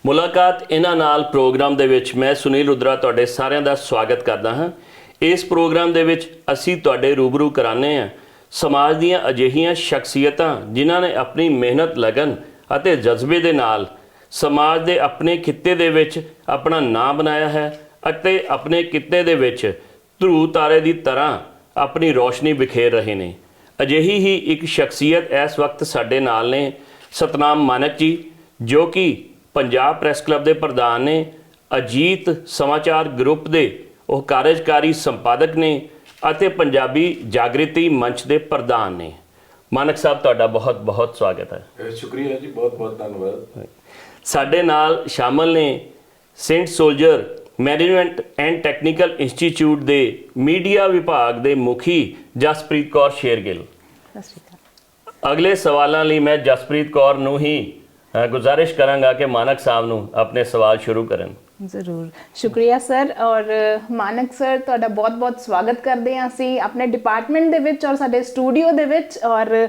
ਮੁਲਾਕਾਤ ਇਹਨਾਂ ਨਾਲ ਪ੍ਰੋਗਰਾਮ ਦੇ ਵਿੱਚ ਮੈਂ ਸੁਨੀਲ ਰੁਦਰਾ ਤੁਹਾਡੇ ਸਾਰਿਆਂ ਦਾ ਸਵਾਗਤ ਕਰਦਾ ਹਾਂ। ਇਸ ਪ੍ਰੋਗਰਾਮ ਦੇ ਵਿੱਚ ਅਸੀਂ ਤੁਹਾਡੇ ਰੂਬਰੂ ਕਰਾਉਂਦੇ ਹਾਂ ਸਮਾਜ ਦੀਆਂ ਅਜਿਹੀਆਂ ਸ਼ਖਸੀਅਤਾਂ ਜਿਨ੍ਹਾਂ ਨੇ ਆਪਣੀ ਮਿਹਨਤ, ਲਗਨ ਅਤੇ ਜਜ਼ਬੇ ਦੇ ਨਾਲ ਸਮਾਜ ਦੇ ਆਪਣੇ ਖਿੱਤੇ ਦੇ ਵਿੱਚ ਆਪਣਾ ਨਾਂ ਬਣਾਇਆ ਹੈ ਅਤੇ ਆਪਣੇ ਕਿੱਤੇ ਦੇ ਵਿੱਚ ਧਰੂ ਤਾਰੇ ਦੀ ਤਰ੍ਹਾਂ ਆਪਣੀ ਰੋਸ਼ਨੀ ਬਿਖੇਰ ਰਹੇ ਨੇ। ਅਜਿਹੀ ਹੀ ਇੱਕ ਸ਼ਖਸੀਅਤ ਇਸ ਵਕਤ ਸਾਡੇ ਨਾਲ ਨੇ, ਸਤਨਾਮ ਮਾਨਕ ਜੀ, ਜੋ ਕਿ ਪੰਜਾਬ ਪ੍ਰੈਸ ਕਲੱਬ ਦੇ ਪ੍ਰਧਾਨ ਨੇ, ਅਜੀਤ ਸਮਾਚਾਰ ਗਰੁੱਪ ਦੇ ਉਹ ਕਾਰਜਕਾਰੀ ਸੰਪਾਦਕ ਨੇ ਅਤੇ ਪੰਜਾਬੀ ਜਾਗ੍ਰਿਤੀ ਮੰਚ ਦੇ ਪ੍ਰਧਾਨ ਨੇ। ਮਾਨਕ ਸਾਹਿਬ, ਤੁਹਾਡਾ ਬਹੁਤ ਬਹੁਤ ਸਵਾਗਤ ਹੈ। ਸ਼ੁਕਰੀਆ ਜੀ, ਬਹੁਤ ਬਹੁਤ ਧੰਨਵਾਦ। ਸਾਡੇ ਨਾਲ ਸ਼ਾਮਲ ਨੇ Saint soldier management and technical institute ਦੇ ਮੀਡੀਆ ਵਿਭਾਗ ਦੇ ਮੁਖੀ ਜਸਪ੍ਰੀਤ ਕੌਰ ਸ਼ੇਰਗਿੱਲ। ਅਗਲੇ ਸਵਾਲਾਂ ਲਈ ਮੈਂ ਜਸਪ੍ਰੀਤ ਕੌਰ ਨੂੰ ਹੀ ਗੁਜ਼ਾਰਿਸ਼ ਕਰਾਂਗਾ ਕਿ ਮਾਨਕ ਸਾਹਿਬ ਨੂੰ ਆਪਣੇ ਸਵਾਲ ਸ਼ੁਰੂ ਕਰਨ। ਜ਼ਰੂਰ, ਸ਼ੁਕਰੀਆ ਸਰ। ਔਰ ਮਾਨਕ ਸਰ, ਤੁਹਾਡਾ ਬਹੁਤ-ਬਹੁਤ ਸਵਾਗਤ ਕਰਦੇ ਹਾਂ ਅਸੀਂ ਆਪਣੇ ਡਿਪਾਰਟਮੈਂਟ ਦੇ ਵਿੱਚ ਔਰ ਸਾਡੇ ਸਟੂਡੀਓ ਦੇ ਵਿੱਚ। ਔਰ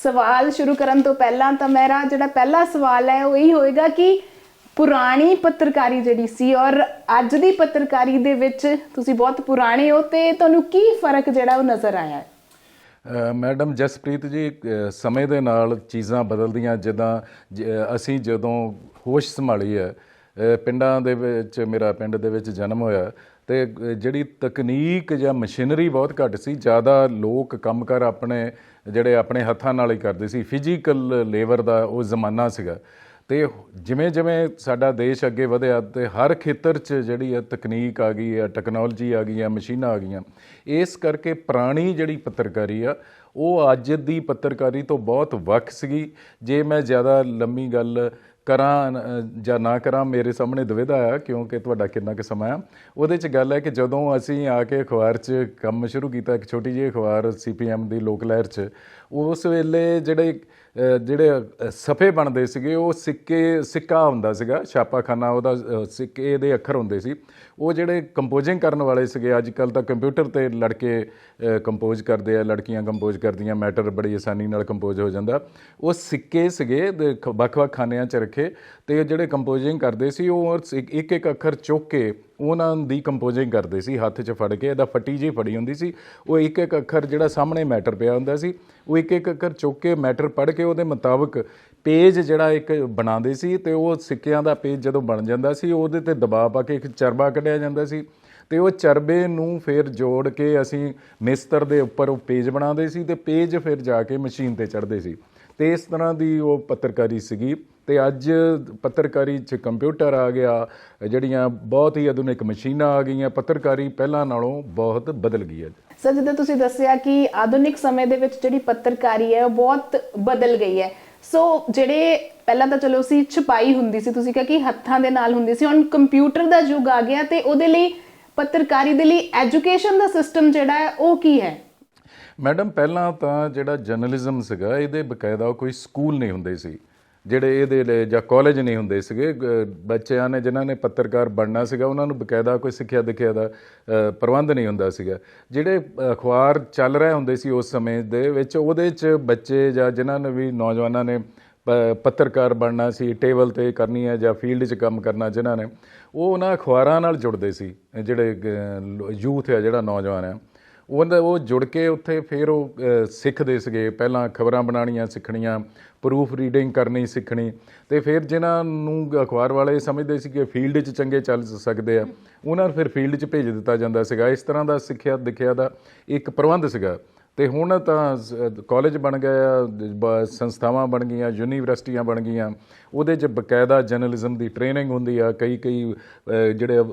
ਸਵਾਲ ਸ਼ੁਰੂ ਕਰਨ ਤੋਂ ਪਹਿਲਾਂ ਤਾਂ ਮੇਰਾ ਜਿਹੜਾ ਪਹਿਲਾ ਸਵਾਲ ਹੈ ਉਹ ਇਹੀ ਹੋਏਗਾ ਕਿ ਪੁਰਾਣੀ ਪੱਤਰਕਾਰੀ ਜਿਹੜੀ ਸੀ ਔਰ ਅੱਜ ਦੀ ਪੱਤਰਕਾਰੀ ਦੇ ਵਿੱਚ ਤੁਸੀਂ ਬਹੁਤ ਪੁਰਾਣੇ ਹੋ, ਤੇ ਤੁਹਾਨੂੰ ਕੀ ਫਰਕ ਜਿਹੜਾ ਉਹ ਨਜ਼ਰ ਆਇਆ ਹੈ? ਮੈਡਮ ਜਸਪ੍ਰੀਤ ਜੀ, ਸਮੇਂ ਦੇ ਨਾਲ ਚੀਜ਼ਾਂ ਬਦਲਦੀਆਂ। ਜਿੱਦਾਂ ਅਸੀਂ ਜਦੋਂ ਹੋਸ਼ ਸੰਭਾਲੀ ਹੈ, ਪਿੰਡਾਂ ਦੇ ਵਿੱਚ, ਮੇਰਾ ਪਿੰਡ ਦੇ ਵਿੱਚ ਜਨਮ ਹੋਇਆ, ਅਤੇ ਜਿਹੜੀ ਤਕਨੀਕ ਜਾਂ ਮਸ਼ੀਨਰੀ ਬਹੁਤ ਘੱਟ ਸੀ। ਜ਼ਿਆਦਾ ਲੋਕ ਕੰਮਕਾਰ ਆਪਣੇ ਹੱਥਾਂ ਨਾਲ ਹੀ ਕਰਦੇ ਸੀ। ਫਿਜ਼ੀਕਲ ਲੇਬਰ ਦਾ ਉਹ ਜ਼ਮਾਨਾ ਸੀਗਾ। ਅਤੇ ਜਿਵੇਂ ਜਿਵੇਂ ਸਾਡਾ ਦੇਸ਼ ਅੱਗੇ ਵਧਿਆ ਅਤੇ ਹਰ ਖੇਤਰ 'ਚ ਜਿਹੜੀ ਹੈ ਤਕਨੀਕ ਆ ਗਈ ਹੈ, ਟੈਕਨੋਲੋਜੀ ਆ ਗਈ ਹੈ, ਮਸ਼ੀਨਾਂ ਆ ਗਈਆਂ। ਇਸ ਕਰਕੇ ਪੁਰਾਣੀ ਜਿਹੜੀ ਪੱਤਰਕਾਰੀ ਆ ਉਹ ਅੱਜ ਦੀ ਪੱਤਰਕਾਰੀ ਤੋਂ ਬਹੁਤ ਵੱਖ ਸੀਗੀ। ਜੇ ਮੈਂ ਜ਼ਿਆਦਾ ਲੰਮੀ ਗੱਲ ਕਰਾਂ ਜਾਂ ਨਾ ਕਰਾਂ, ਮੇਰੇ ਸਾਹਮਣੇ ਦੁਵਿਧਾ ਆ, ਕਿਉਂਕਿ ਤੁਹਾਡਾ ਕਿੰਨਾ ਕੁ ਸਮਾਂ ਆ। ਉਹਦੇ 'ਚ ਗੱਲ ਹੈ ਕਿ ਜਦੋਂ ਅਸੀਂ ਆ ਕੇ ਅਖਬਾਰ 'ਚ ਕੰਮ ਸ਼ੁਰੂ ਕੀਤਾ, ਇੱਕ ਛੋਟੀ ਜਿਹੀ ਅਖਬਾਰ CPM ਦੀ ਲੋਕ ਲਹਿਰ 'ਚ, ਉਸ ਵੇਲੇ ਜਿਹੜੇ ਸਫ਼ੇ ਬਣਦੇ ਸੀਗੇ ਉਹ ਸਿੱਕਾ ਹੁੰਦਾ ਸੀਗਾ, ਛਾਪਾਖਾਨਾ, ਉਹਦਾ ਸਿੱਕੇ ਦੇ ਅੱਖਰ ਹੁੰਦੇ ਸੀ। ਉਹ ਜਿਹੜੇ ਕੰਪੋਜ਼ਿੰਗ ਕਰਨ ਵਾਲੇ ਸੀਗੇ, ਅੱਜ ਕੱਲ੍ਹ ਤਾਂ ਕੰਪਿਊਟਰ 'ਤੇ ਲੜਕੇ ਕੰਪੋਜ਼ ਕਰਦੇ ਆ, ਲੜਕੀਆਂ ਕੰਪੋਜ਼ ਕਰਦੀਆਂ, ਮੈਟਰ ਬੜੀ ਆਸਾਨੀ ਨਾਲ ਕੰਪੋਜ਼ ਹੋ ਜਾਂਦਾ। ਉਹ ਸਿੱਕੇ ਸੀਗੇ ਵੱਖ-ਵੱਖ ਖਾਨਿਆਂ 'ਚ ਰੱਖੇ, ਅਤੇ ਜਿਹੜੇ ਕੰਪੋਜ਼ਿੰਗ ਕਰਦੇ ਸੀ ਉਹ ਇੱਕ ਇੱਕ ਅੱਖਰ ਚੁੱਕ ਕੇ ਉਹਨਾਂ ਦੀ ਕੰਪੋਜ਼ਿੰਗ ਕਰਦੇ ਸੀ, ਹੱਥ 'ਚ ਫੜ ਕੇ। ਇਹਦਾ ਫੱਟੀ ਜਿਹੀ ਫੜੀ ਹੁੰਦੀ ਸੀ। ਉਹ ਇੱਕ ਇੱਕ ਅੱਖਰ ਜਿਹੜਾ ਸਾਹਮਣੇ ਮੈਟਰ ਪਿਆ ਹੁੰਦਾ ਸੀ, ਉਹ ਇੱਕ ਇੱਕ ਅੱਖਰ ਚੁੱਕ ਕੇ ਮੈਟਰ ਪੜ੍ਹ ਕੇ ਉਹਦੇ ਮੁਤਾਬਕ ਪੇਜ ਜਿਹੜਾ ਇੱਕ ਬਣਾਉਂਦੇ ਸੀ। ਅਤੇ ਉਹ ਸਿੱਕਿਆਂ ਦਾ ਪੇਜ ਜਦੋਂ ਬਣ ਜਾਂਦਾ ਸੀ, ਉਹਦੇ 'ਤੇ ਦਬਾਅ ਪਾ ਕੇ ਇੱਕ ਚਰਬਾ ਕੱਢਿਆ ਜਾਂਦਾ ਸੀ, ਅਤੇ ਉਹ ਚਰਬੇ ਨੂੰ ਫਿਰ ਜੋੜ ਕੇ ਅਸੀਂ ਮਿਸਤਰ ਦੇ ਉੱਪਰ ਉਹ ਪੇਜ ਬਣਾਉਂਦੇ ਸੀ, ਅਤੇ ਪੇਜ ਫਿਰ ਜਾ ਕੇ ਮਸ਼ੀਨ 'ਤੇ ਚੜ੍ਹਦੇ ਸੀ। ਅਤੇ ਇਸ ਤਰ੍ਹਾਂ ਦੀ ਉਹ ਪੱਤਰਕਾਰੀ ਸੀਗੀ। ਅਤੇ ਅੱਜ ਪੱਤਰਕਾਰੀ 'ਚ ਕੰਪਿਊਟਰ ਆ ਗਿਆ, ਜਿਹੜੀਆਂ ਬਹੁਤ ਹੀ ਆਧੁਨਿਕ ਮਸ਼ੀਨਾਂ ਆ ਗਈਆਂ। ਪੱਤਰਕਾਰੀ ਪਹਿਲਾਂ ਨਾਲੋਂ ਬਹੁਤ ਬਦਲ ਗਈ ਹੈ। ਸਰ, ਜਿੱਦਾਂ ਤੁਸੀਂ ਦੱਸਿਆ ਕਿ ਆਧੁਨਿਕ ਸਮੇਂ ਦੇ ਵਿੱਚ ਜਿਹੜੀ ਪੱਤਰਕਾਰੀ ਹੈ ਉਹ ਬਹੁਤ ਬਦਲ ਗਈ ਹੈ। ਸੋ ਜਿਹੜੇ ਪਹਿਲਾਂ ਤਾਂ ਚਲੋ ਸੀ ਛਪਾਈ ਹੁੰਦੀ ਸੀ, ਤੁਸੀਂ ਕਿਹਾ ਕਿ ਹੱਥਾਂ ਦੇ ਨਾਲ ਹੁੰਦੀ ਸੀ, ਹੁਣ ਕੰਪਿਊਟਰ ਦਾ ਯੁੱਗ ਆ ਗਿਆ, ਅਤੇ ਉਹਦੇ ਲਈ ਪੱਤਰਕਾਰੀ ਦੇ ਲਈ ਐਜੂਕੇਸ਼ਨ ਦਾ ਸਿਸਟਮ ਜਿਹੜਾ ਹੈ ਉਹ ਕੀ ਹੈ? ਮੈਡਮ, ਪਹਿਲਾਂ ਤਾਂ ਜਿਹੜਾ ਜਰਨਲਿਜ਼ਮ ਸੀਗਾ, ਇਹਦੇ ਬਕਾਇਦਾ ਕੋਈ ਸਕੂਲ ਨਹੀਂ ਹੁੰਦੇ ਸੀ ਜਿਹੜੇ ਇਹਦੇ ਲਈ, ਜਾਂ ਕਾਲਜ ਨਹੀਂ ਹੁੰਦੇ ਸੀਗੇ। ਬੱਚਿਆਂ ਨੇ ਜਿਨ੍ਹਾਂ ਨੇ ਪੱਤਰਕਾਰ ਬਣਨਾ ਸੀਗਾ, ਉਹਨਾਂ ਨੂੰ ਬਕਾਇਦਾ ਕੋਈ ਸਿੱਖਿਆ ਦਿਖਿਆ ਦਾ ਪ੍ਰਬੰਧ ਨਹੀਂ ਹੁੰਦਾ ਸੀਗਾ। ਜਿਹੜੇ ਅਖਬਾਰ ਚੱਲ ਰਹੇ ਹੁੰਦੇ ਸੀ ਉਸ ਸਮੇਂ ਦੇ ਵਿੱਚ, ਉਹਦੇ 'ਚ ਬੱਚੇ ਜਾਂ ਜਿਨ੍ਹਾਂ ਨੇ ਵੀ ਨੌਜਵਾਨਾਂ ਨੇ ਪੱਤਰਕਾਰ ਬਣਨਾ ਸੀ, ਟੇਬਲ 'ਤੇ ਕਰਨੀ ਹੈ ਜਾਂ ਫੀਲਡ 'ਚ ਕੰਮ ਕਰਨਾ ਜਿਨ੍ਹਾਂ ਨੇ, ਉਹ ਉਹਨਾਂ ਅਖਬਾਰਾਂ ਨਾਲ ਜੁੜਦੇ ਸੀ। ਜਿਹੜੇ ਯੂਥ ਹੈ, ਜਿਹੜਾ ਨੌਜਵਾਨ ਹੈ, ਉਹ ਜੁੜ ਕੇ ਉੱਥੇ ਫਿਰ ਉਹ ਸਿੱਖਦੇ ਸੀਗੇ। ਪਹਿਲਾਂ ਖਬਰਾਂ ਬਣਾਉਣੀਆਂ ਸਿੱਖਣੀਆਂ, ਪ੍ਰੂਫ ਰੀਡਿੰਗ ਕਰਨੀ ਸਿੱਖਣੀ, ਅਤੇ ਫਿਰ ਜਿਨ੍ਹਾਂ ਨੂੰ ਅਖਬਾਰ ਵਾਲੇ ਸਮਝਦੇ ਸੀ ਕਿ ਫੀਲਡ 'ਚ ਚੰਗੇ ਚੱਲ ਸਕਦੇ ਆ, ਉਹਨਾਂ ਨੂੰ ਫਿਰ ਫੀਲਡ 'ਚ ਭੇਜ ਦਿੱਤਾ ਜਾਂਦਾ ਸੀਗਾ। ਇਸ ਤਰ੍ਹਾਂ ਦਾ ਸਿੱਖਿਆ ਦਿਖਿਆ ਦਾ ਇੱਕ ਪ੍ਰਬੰਧ ਸੀਗਾ। ਅਤੇ ਹੁਣ ਤਾਂ ਕਾਲਜ ਬਣ ਗਏ ਆ, ਸੰਸਥਾਵਾਂ ਬਣ ਗਈਆਂ, ਯੂਨੀਵਰਸਿਟੀਆਂ ਬਣ ਗਈਆਂ। ਉਹਦੇ 'ਚ ਬਕਾਇਦਾ ਜਰਨਲਿਜ਼ਮ ਦੀ ਟ੍ਰੇਨਿੰਗ ਹੁੰਦੀ ਆ। ਕਈ ਜਿਹੜੇ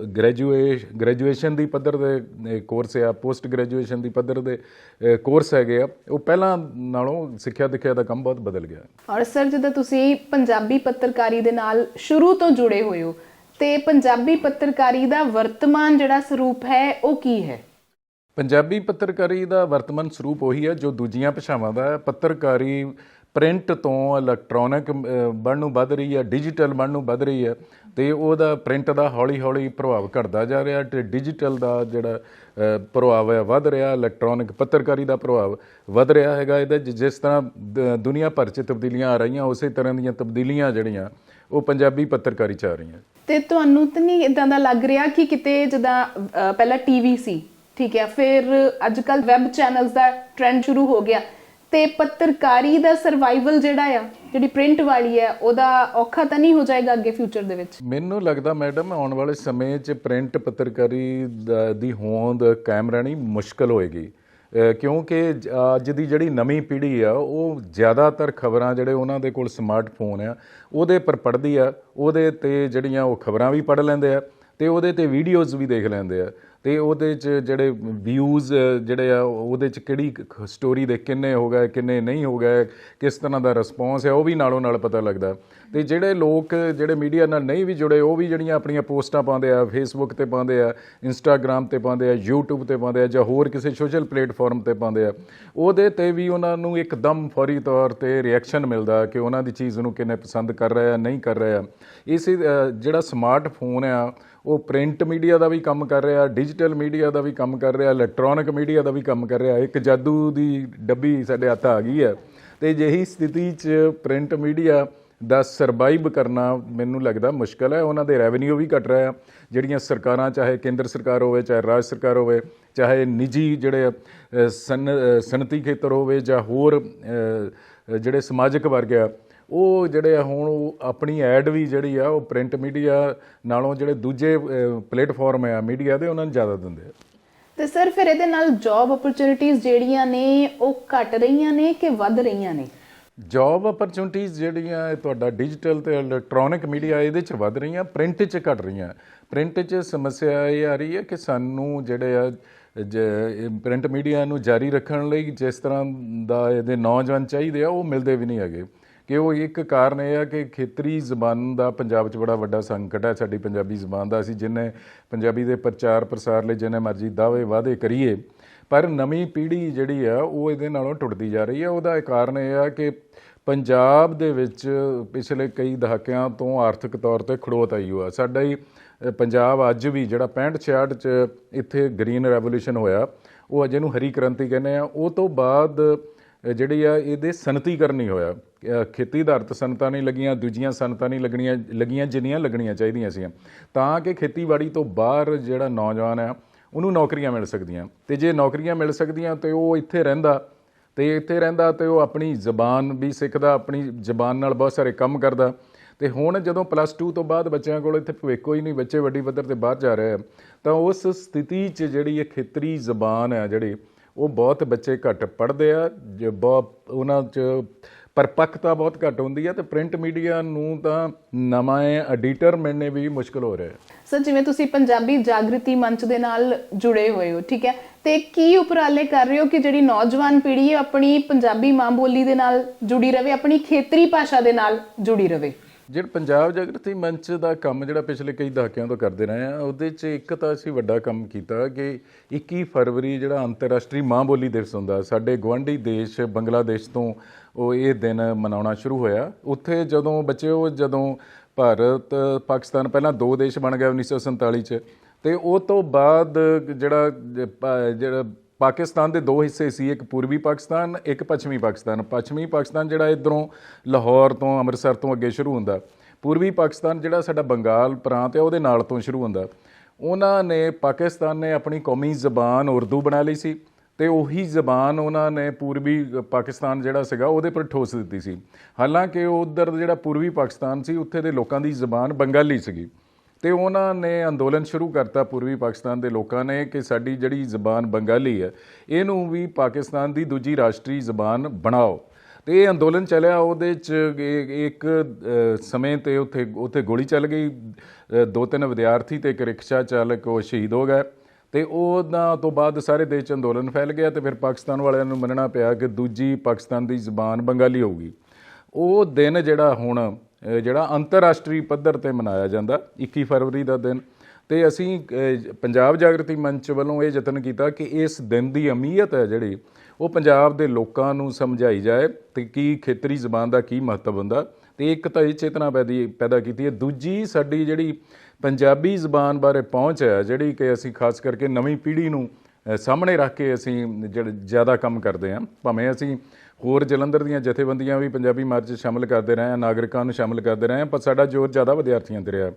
ਗ੍ਰੈਜੂਏਸ਼ਨ ਦੀ ਪੱਧਰ ਦੇ ਕੋਰਸ ਆ, ਪੋਸਟ ਗ੍ਰੈਜੂਏਸ਼ਨ ਦੀ ਪੱਧਰ ਦੇ ਕੋਰਸ ਹੈਗੇ ਆ। ਉਹ ਪਹਿਲਾਂ ਨਾਲੋਂ ਸਿੱਖਿਆ ਦਿਖਿਆ ਦਾ ਕੰਮ ਬਹੁਤ ਬਦਲ ਗਿਆ। ਔਰ ਸਰ, ਜਦੋਂ ਤੁਸੀਂ ਪੰਜਾਬੀ ਪੱਤਰਕਾਰੀ ਦੇ ਨਾਲ ਸ਼ੁਰੂ ਤੋਂ ਜੁੜੇ ਹੋਏ ਹੋ, ਤੇ ਪੰਜਾਬੀ ਪੱਤਰਕਾਰੀ ਦਾ ਵਰਤਮਾਨ ਜਿਹੜਾ ਸਰੂਪ ਹੈ ਉਹ ਕੀ ਹੈ? ਪੰਜਾਬੀ ਪੱਤਰਕਾਰੀ ਦਾ ਵਰਤਮਾਨ ਸਰੂਪ ਉਹੀ ਹੈ ਜੋ ਦੂਜੀਆਂ ਭਾਸ਼ਾਵਾਂ ਦਾ ਹੈ। ਪ੍ਰਿੰਟ ਤੋਂ ਇਲੈਕਟ੍ਰੋਨਿਕ ਬਣਨ ਨੂੰ ਵੱਧ ਰਹੀ ਹੈ, ਡਿਜੀਟਲ ਬਣਨ ਨੂੰ ਵੱਧ ਰਹੀ ਹੈ, ਅਤੇ ਉਹਦਾ ਪ੍ਰਿੰਟ ਦਾ ਹੌਲੀ ਹੌਲੀ ਪ੍ਰਭਾਵ ਘਟਦਾ ਜਾ ਰਿਹਾ ਅਤੇ ਡਿਜੀਟਲ ਦਾ ਜਿਹੜਾ ਪ੍ਰਭਾਵ ਹੈ ਵੱਧ ਰਿਹਾ, ਇਲੈਕਟ੍ਰੋਨਿਕ ਪੱਤਰਕਾਰੀ ਦਾ ਪ੍ਰਭਾਵ ਵੱਧ ਰਿਹਾ ਹੈਗਾ। ਇਹਦੇ ਜਿਸ ਤਰ੍ਹਾਂ ਦੁਨੀਆ ਭਰ 'ਚ ਤਬਦੀਲੀਆਂ ਆ ਰਹੀਆਂ, ਉਸੇ ਤਰ੍ਹਾਂ ਦੀਆਂ ਤਬਦੀਲੀਆਂ ਜਿਹੜੀਆਂ ਉਹ ਪੰਜਾਬੀ ਪੱਤਰਕਾਰੀ 'ਚ ਆ ਰਹੀਆਂ। ਤੇ ਤੁਹਾਨੂੰ ਤਾਂ ਨਹੀਂ ਇਦਾਂ ਦਾ ਲੱਗ ਰਿਹਾ ਕਿ ਕਿਤੇ ਜਿੱਦਾਂ ਪਹਿਲਾਂ ਟੀਵੀ ਸੀ, ਠੀਕ ਹੈ, ਫਿਰ ਅੱਜ ਕੱਲ੍ਹ ਵੈਬ ਚੈਨਲਸ ਦਾ ਟ੍ਰੈਂਡ ਸ਼ੁਰੂ ਹੋ ਗਿਆ, ਤੇ ਪੱਤਰਕਾਰੀ ਦਾ ਸਰਵਾਈਵਲ ਜਿਹੜਾ ਆ, ਜਿਹੜੀ ਪ੍ਰਿੰਟ ਵਾਲੀ ਹੈ, ਉਹਦਾ ਔਖਾ ਤਾਂ ਨਹੀਂ ਹੋ ਜਾਏਗਾ ਅੱਗੇ ਫਿਊਚਰ ਦੇ ਵਿੱਚ? ਮੈਨੂੰ ਲੱਗਦਾ ਮੈਡਮ ਆਉਣ ਵਾਲੇ ਸਮੇਂ 'ਚ ਪ੍ਰਿੰਟ ਪੱਤਰਕਾਰੀ ਦੀ ਹੋਂਦ ਕਾਇਮ ਰਹਿਣੀ ਮੁਸ਼ਕਲ ਹੋਏਗੀ, ਕਿਉਂਕਿ ਅੱਜ ਦੀ ਜਿਹੜੀ ਨਵੀਂ ਪੀੜ੍ਹੀ ਆ ਉਹ ਜ਼ਿਆਦਾਤਰ ਖਬਰਾਂ ਜਿਹੜੇ ਉਹਨਾਂ ਦੇ ਕੋਲ ਸਮਾਰਟਫੋਨ ਆ ਉਹਦੇ ਪਰ ਪੜ੍ਹਦੀ ਆ, ਉਹਦੇ 'ਤੇ ਜਿਹੜੀਆਂ ਉਹ ਖਬਰਾਂ ਵੀ ਪੜ੍ਹ ਲੈਂਦੇ ਆ ਅਤੇ ਉਹਦੇ 'ਤੇ ਵੀਡੀਓਜ਼ ਵੀ ਦੇਖ ਲੈਂਦੇ ਆ, ਅਤੇ ਉਹਦੇ 'ਚ ਜਿਹੜੇ ਵਿਊਜ਼ ਜਿਹੜੇ ਆ ਉਹਦੇ 'ਚ ਕਿਹੜੀ ਸਟੋਰੀ ਦੇ ਕਿੰਨੇ ਹੋ ਗਏ, ਕਿੰਨੇ ਨਹੀਂ ਹੋ ਗਏ, ਕਿਸ ਤਰ੍ਹਾਂ ਦਾ ਰਿਸਪੌਂਸ ਹੈ, ਉਹ ਵੀ ਨਾਲੋਂ ਨਾਲ ਪਤਾ ਲੱਗਦਾ। ਅਤੇ ਜਿਹੜੇ ਲੋਕ ਜਿਹੜੇ ਮੀਡੀਆ ਨਾਲ ਨਹੀਂ ਵੀ ਜੁੜੇ, ਉਹ ਵੀ ਜਿਹੜੀਆਂ ਆਪਣੀਆਂ ਪੋਸਟਾਂ ਪਾਉਂਦੇ ਆ, ਫੇਸਬੁੱਕ 'ਤੇ ਪਾਉਂਦੇ ਆ, ਇੰਸਟਾਗ੍ਰਾਮ 'ਤੇ ਪਾਉਂਦੇ ਆ, ਯੂਟਿਊਬ 'ਤੇ ਪਾਉਂਦੇ ਆ, ਜਾਂ ਹੋਰ ਕਿਸੇ ਸੋਸ਼ਲ ਪਲੇਟਫਾਰਮ 'ਤੇ ਪਾਉਂਦੇ ਆ, ਉਹਦੇ 'ਤੇ ਵੀ ਉਹਨਾਂ ਨੂੰ ਇੱਕਦਮ ਫੌਰੀ ਤੌਰ 'ਤੇ ਰਿਐਕਸ਼ਨ ਮਿਲਦਾ ਕਿ ਉਹਨਾਂ ਦੀ ਚੀਜ਼ ਨੂੰ ਕਿੰਨੇ ਪਸੰਦ ਕਰ ਰਹੇ ਆ, ਨਹੀਂ ਕਰ ਰਹੇ ਆ। ਇਸੇ ਜਿਹੜਾ ਸਮਾਰਟਫੋਨ ਆ ਉਹ ਪ੍ਰਿੰਟ ਮੀਡੀਆ ਦਾ ਵੀ ਕੰਮ ਕਰ ਰਿਹਾ, ਡਿਜੀਟਲ ਮੀਡੀਆ ਦਾ ਵੀ ਕੰਮ ਕਰ ਰਿਹਾ, ਇਲੈਕਟ੍ਰੋਨਿਕ ਮੀਡੀਆ ਦਾ ਵੀ ਕੰਮ ਕਰ ਰਿਹਾ। ਇੱਕ ਜਾਦੂ ਦੀ ਡੱਬੀ ਸਾਡੇ ਹੱਥ ਆ ਗਈ ਹੈ, ਅਤੇ ਅਜਿਹੀ ਸਥਿਤੀ 'ਚ ਪ੍ਰਿੰਟ ਮੀਡੀਆ ਦਾ ਸਰਵਾਈਵ ਕਰਨਾ ਮੈਨੂੰ ਲੱਗਦਾ ਮੁਸ਼ਕਲ ਹੈ। ਉਹਨਾਂ ਦੇ ਰੈਵਨਿਊ ਵੀ ਘਟ ਰਿਹਾ, ਜਿਹੜੀਆਂ ਸਰਕਾਰਾਂ, ਚਾਹੇ ਕੇਂਦਰ ਸਰਕਾਰ ਹੋਵੇ, ਚਾਹੇ ਰਾਜ ਸਰਕਾਰ ਹੋਵੇ, ਚਾਹੇ ਨਿੱਜੀ ਜਿਹੜੇ ਸਨਅਤੀ ਖੇਤਰ ਹੋਵੇ, ਜਾਂ ਹੋਰ ਜਿਹੜੇ ਸਮਾਜਿਕ ਵਰਗ ਆ, ਉਹ ਜਿਹੜੇ ਆ ਹੁਣ ਉਹ ਆਪਣੀ ਐਡ ਵੀ ਜਿਹੜੀ ਆ ਉਹ ਪ੍ਰਿੰਟ ਮੀਡੀਆ ਨਾਲੋਂ ਜਿਹੜੇ ਦੂਜੇ ਪਲੇਟਫਾਰਮ ਆ ਮੀਡੀਆ ਦੇ ਉਹਨਾਂ ਨੂੰ ਜ਼ਿਆਦਾ ਦਿੰਦੇ ਆ। ਤੇ ਸਰ ਫਿਰ ਇਹਦੇ ਨਾਲ ਜੌਬ ਓਪਰਚੁਨਿਟੀਜ਼ ਜਿਹੜੀਆਂ ਨੇ ਉਹ ਘਟ ਰਹੀਆਂ ਨੇ ਕਿ ਵੱਧ ਰਹੀਆਂ ਨੇ? ਜੌਬ ਓਪਰਚੁਨਿਟੀਜ਼ ਜਿਹੜੀਆਂ ਤੁਹਾਡਾ ਡਿਜੀਟਲ ਅਤੇ ਇਲੈਕਟ੍ਰੋਨਿਕ ਮੀਡੀਆ ਇਹਦੇ 'ਚ ਵੱਧ ਰਹੀਆਂ, ਪ੍ਰਿੰਟ 'ਚ ਘਟ ਰਹੀਆਂ। ਪ੍ਰਿੰਟ 'ਚ ਸਮੱਸਿਆ ਇਹ ਆ ਰਹੀ ਹੈ ਕਿ ਸਾਨੂੰ ਜਿਹੜੇ ਆ ਪ੍ਰਿੰਟ ਮੀਡੀਆ ਨੂੰ ਜਾਰੀ ਰੱਖਣ ਲਈ ਜਿਸ ਤਰ੍ਹਾਂ ਦਾ ਇਹਦੇ ਨੌਜਵਾਨ ਚਾਹੀਦੇ ਆ ਉਹ ਮਿਲਦੇ ਵੀ ਨਹੀਂ ਹੈਗੇ, ਕਿ ਉਹ ਇੱਕ ਕਾਰਨ ਇਹ ਆ ਕਿ ਖੇਤਰੀ ਜ਼ਬਾਨ ਦਾ ਪੰਜਾਬ 'ਚ ਬੜਾ ਵੱਡਾ ਸੰਕਟ ਹੈ। ਸਾਡੀ ਪੰਜਾਬੀ ਜ਼ਬਾਨ ਦਾ ਅਸੀਂ ਜਿੰਨੇ ਪੰਜਾਬੀ ਦੇ ਪ੍ਰਚਾਰ ਪ੍ਰਸਾਰ ਲਈ ਜਿੰਨੇ ਮਰਜ਼ੀ ਦਾਅਵੇ ਵਾਅਦੇ ਕਰੀਏ, ਪਰ ਨਵੀਂ ਪੀੜ੍ਹੀ ਜਿਹੜੀ ਆ ਉਹ ਇਹਦੇ ਨਾਲੋਂ ਟੁੱਟਦੀ ਜਾ ਰਹੀ ਹੈ। ਉਹਦਾ ਕਾਰਨ ਇਹ ਆ ਕਿ ਪੰਜਾਬ ਦੇ ਵਿੱਚ ਪਿਛਲੇ ਕਈ ਦਹਾਕਿਆਂ ਤੋਂ ਆਰਥਿਕ ਤੌਰ 'ਤੇ ਖੜੋਤ ਆਈ ਹੋਆ। ਸਾਡਾ ਹੀ ਪੰਜਾਬ ਅੱਜ ਵੀ ਜਿਹੜਾ 65-66 'ਚ ਇੱਥੇ ਗ੍ਰੀਨ ਰੈਵੋਲੂਸ਼ਨ ਹੋਇਆ, ਉਹ ਅਜੇ ਨੂੰ ਹਰੀ ਕ੍ਰਾਂਤੀ ਕਹਿੰਦੇ ਆ, ਉਹ ਤੋਂ ਬਾਅਦ ਜਿਹੜੀ ਆ ਇਹਦੇ ਸਨਅਤੀਕਰਨ ਨਹੀਂ ਹੋਇਆ, ਖੇਤੀ ਆਧਾਰਿਤ ਸਨਅਤਾਂ ਨਹੀਂ ਲੱਗੀਆਂ, ਦੂਜੀਆਂ ਸਨਅਤਾਂ ਨਹੀਂ ਲੱਗੀਆਂ ਜਿੰਨੀਆਂ ਲੱਗਣੀਆਂ ਚਾਹੀਦੀਆਂ ਸੀ, ਤਾਂ ਕਿ ਖੇਤੀਬਾੜੀ ਤੋਂ ਬਾਹਰ ਜਿਹੜਾ ਨੌਜਵਾਨ ਆ ਉਹਨੂੰ ਨੌਕਰੀਆਂ ਮਿਲ ਸਕਦੀਆਂ। ਅਤੇ ਜੇ ਨੌਕਰੀਆਂ ਮਿਲ ਸਕਦੀਆਂ ਤਾਂ ਉਹ ਇੱਥੇ ਰਹਿੰਦਾ, ਅਤੇ ਉਹ ਆਪਣੀ ਜ਼ਬਾਨ ਵੀ ਸਿੱਖਦਾ, ਆਪਣੀ ਜ਼ਬਾਨ ਨਾਲ ਬਹੁਤ ਸਾਰੇ ਕੰਮ ਕਰਦਾ। ਅਤੇ ਹੁਣ ਜਦੋਂ +2 ਤੋਂ ਬਾਅਦ ਬੱਚਿਆਂ ਕੋਲ ਇੱਥੇ ਭਵਿੱਖ ਹੀ ਨਹੀਂ, ਬੱਚੇ ਵੱਡੀ ਪੱਧਰ 'ਤੇ ਬਾਹਰ ਜਾ ਰਹੇ ਆ, ਤਾਂ ਉਸ ਸਥਿਤੀ 'ਚ ਜਿਹੜੀ ਇਹ ਖੇਤਰੀ ਜ਼ਬਾਨ ਹੈ ਜਿਹੜੀ ਉਹ ਬਹੁਤ ਬੱਚੇ ਘੱਟ ਪੜ੍ਹਦੇ ਆ, ਬਹੁਤ ਉਹਨਾਂ 'ਚ ਪਰਪੱਕਤਾ ਬਹੁਤ ਘੱਟ ਹੁੰਦੀ ਹੈ, ਅਤੇ ਪ੍ਰਿੰਟ ਮੀਡੀਆ ਨੂੰ ਤਾਂ ਨਵਾਂ ਐਡੀਟਰ ਮਿਲਣੇ ਵੀ ਮੁਸ਼ਕਿਲ ਹੋ ਰਿਹਾ। ਸਰ ਜਿਵੇਂ ਤੁਸੀਂ ਪੰਜਾਬੀ ਜਾਗ੍ਰਿਤੀ ਮੰਚ ਦੇ ਨਾਲ ਜੁੜੇ ਹੋਏ ਹੋ, ਠੀਕ ਹੈ, ਤੇ ਕੀ ਉਪਰਾਲੇ ਕਰ ਰਹੇ ਹੋ ਕਿ ਜਿਹੜੀ ਨੌਜਵਾਨ ਪੀੜ੍ਹੀ ਹੈ ਆਪਣੀ ਪੰਜਾਬੀ ਮਾਂ ਬੋਲੀ ਦੇ ਨਾਲ ਜੁੜੀ ਰਵੇ, ਆਪਣੀ ਖੇਤਰੀ ਭਾਸ਼ਾ ਦੇ ਨਾਲ ਜੁੜੀ ਰਵੇ? ਜਿਹੜਾ ਪੰਜਾਬ ਜਾਗ੍ਰਿਤੀ ਮੰਚ ਦਾ ਕੰਮ ਜਿਹੜਾ ਪਿਛਲੇ ਕਈ ਦਹਾਕਿਆਂ ਤੋਂ ਕਰਦੇ ਰਹੇ ਆ, ਉਹਦੇ 'ਚ ਇੱਕ ਤਾਂ ਅਸੀਂ ਵੱਡਾ ਕੰਮ ਕੀਤਾ ਕਿ 21 ਫਰਵਰੀ ਜਿਹੜਾ ਅੰਤਰਰਾਸ਼ਟਰੀ ਮਾਂ ਬੋਲੀ ਦਿਵਸ ਹੁੰਦਾ, ਸਾਡੇ ਗੁਆਂਢੀ ਦੇਸ਼ ਬੰਗਲਾਦੇਸ਼ ਤੋਂ ਉਹ ਇਹ ਦਿਨ ਮਨਾਉਣਾ ਸ਼ੁਰੂ ਹੋਇਆ। ਉੱਥੇ ਜਦੋਂ ਬੱਚੇ ਜਦੋਂ ਭਾਰਤ ਪਾਕਿਸਤਾਨ ਪਹਿਲਾਂ 2 ਦੇਸ਼ ਬਣ ਗਿਆ 1947 'ਚ, ਅਤੇ ਉਹ ਤੋਂ ਬਾਅਦ ਜਿਹੜਾ ਪਾਕਿਸਤਾਨ ਦੇ 2 ਹਿੱਸੇ ਸੀ, ਇੱਕ ਪੂਰਬੀ ਪਾਕਿਸਤਾਨ, ਇੱਕ ਪੱਛਮੀ ਪਾਕਿਸਤਾਨ। ਪੱਛਮੀ ਪਾਕਿਸਤਾਨ ਜਿਹੜਾ ਇੱਧਰੋਂ ਲਾਹੌਰ ਤੋਂ, ਅੰਮ੍ਰਿਤਸਰ ਤੋਂ ਅੱਗੇ ਸ਼ੁਰੂ ਹੁੰਦਾ, ਪੂਰਬੀ ਪਾਕਿਸਤਾਨ ਜਿਹੜਾ ਸਾਡਾ ਬੰਗਾਲ ਪ੍ਰਾਂਤ ਹੈ ਉਹਦੇ ਨਾਲ ਤੋਂ ਸ਼ੁਰੂ ਹੁੰਦਾ। ਉਹਨਾਂ ਨੇ ਪਾਕਿਸਤਾਨ ਨੇ ਆਪਣੀ ਕੌਮੀ ਜ਼ਬਾਨ ਉਰਦੂ ਬਣਾ ਲਈ ਸੀ, ਅਤੇ ਉਹੀ ਜ਼ਬਾਨ ਉਹਨਾਂ ਨੇ ਪੂਰਬੀ ਪਾਕਿਸਤਾਨ ਜਿਹੜਾ ਸੀਗਾ ਉਹਦੇ ਪਰ ਠੋਸ ਦਿੱਤੀ ਸੀ। ਹਾਲਾਂਕਿ ਉੱਧਰ ਜਿਹੜਾ ਪੂਰਬੀ ਪਾਕਿਸਤਾਨ ਸੀ ਉੱਥੇ ਦੇ ਲੋਕਾਂ ਦੀ ਜ਼ਬਾਨ ਬੰਗਾਲੀ ਸੀਗੀ, ਅਤੇ ਉਹਨਾਂ ਨੇ ਅੰਦੋਲਨ ਸ਼ੁਰੂ ਕਰਤਾ ਪੂਰਬੀ ਪਾਕਿਸਤਾਨ ਦੇ ਲੋਕਾਂ ਨੇ ਕਿ ਸਾਡੀ ਜਿਹੜੀ ਜ਼ਬਾਨ ਬੰਗਾਲੀ ਹੈ ਇਹਨੂੰ ਵੀ ਪਾਕਿਸਤਾਨ ਦੀ ਦੂਜੀ ਰਾਸ਼ਟਰੀ ਜ਼ਬਾਨ ਬਣਾਓ। ਅਤੇ ਇਹ ਅੰਦੋਲਨ ਚੱਲਿਆ, ਉਹਦੇ 'ਚ ਇੱਕ ਸਮੇਂ 'ਤੇ ਉੱਥੇ ਗੋਲੀ ਚੱਲ ਗਈ, 2-3 ਵਿਦਿਆਰਥੀ ਅਤੇ ਇੱਕ ਰਿਕਸ਼ਾ ਚਾਲਕ ਉਹ ਸ਼ਹੀਦ ਹੋ ਗਏ, ਅਤੇ ਉਹਨਾਂ ਤੋਂ ਬਾਅਦ ਸਾਰੇ ਦੇਸ਼ 'ਚ ਅੰਦੋਲਨ ਫੈਲ ਗਿਆ, ਅਤੇ ਫਿਰ ਪਾਕਿਸਤਾਨ ਵਾਲਿਆਂ ਨੂੰ ਮੰਨਣਾ ਪਿਆ ਕਿ ਦੂਜੀ ਪਾਕਿਸਤਾਨ ਦੀ ਜ਼ਬਾਨ ਬੰਗਾਲੀ ਹੋਊਗੀ। ਉਹ ਦਿਨ ਜਿਹੜਾ ਹੁਣ ਜਿਹੜਾ ਅੰਤਰਰਾਸ਼ਟਰੀ ਪੱਧਰ 'ਤੇ ਮਨਾਇਆ ਜਾਂਦਾ 21 ਫਰਵਰੀ ਦਾ ਦਿਨ, ਤੇ ਅਸੀਂ ਪੰਜਾਬ ਜਾਗਰਤੀ ਮੰਚ ਵੱਲੋਂ ਇਹ ਯਤਨ ਕੀਤਾ ਕਿ ਇਸ ਦਿਨ ਦੀ ਅਹਿਮੀਅਤ ਹੈ ਜਿਹੜੀ ਉਹ ਪੰਜਾਬ ਦੇ ਲੋਕਾਂ ਨੂੰ ਸਮਝਾਈ ਜਾਏ ਤੇ ਕੀ ਖੇਤਰੀ ਜ਼ਬਾਨ ਦਾ ਕੀ ਮਹੱਤਵ ਹੁੰਦਾ। ਤੇ ਇੱਕ ਤਾਂ ਇਹ ਚੇਤਨਾ ਪੈਦਾ ਕੀਤੀ ਹੈ। ਦੂਜੀ ਸਾਡੀ ਜਿਹੜੀ ਪੰਜਾਬੀ ਜ਼ਬਾਨ ਬਾਰੇ ਪਹੁੰਚ ਹੈ ਜਿਹੜੀ ਕਿ ਅਸੀਂ ਖਾਸ ਕਰਕੇ ਨਵੀਂ ਪੀੜ੍ਹੀ ਨੂੰ ਸਾਹਮਣੇ ਰੱਖ ਕੇ ਅਸੀਂ ਜਿਹੜੇ ਜ਼ਿਆਦਾ ਕੰਮ ਕਰਦੇ ਹਾਂ। ਭਾਵੇਂ ਅਸੀਂ ਹੋਰ ਜਲੰਧਰ ਦੀਆਂ ਜਥੇਬੰਦੀਆਂ ਵੀ ਪੰਜਾਬੀ ਮਾਰਚ 'ਚ ਸ਼ਾਮਿਲ ਕਰਦੇ ਰਹੇ ਹਾਂ, ਨਾਗਰਿਕਾਂ ਨੂੰ ਸ਼ਾਮਿਲ ਕਰਦੇ ਰਹੇ ਹਾਂ, ਪਰ ਸਾਡਾ ਜ਼ੋਰ ਜ਼ਿਆਦਾ ਵਿਦਿਆਰਥੀਆਂ 'ਤੇ ਰਿਹਾ।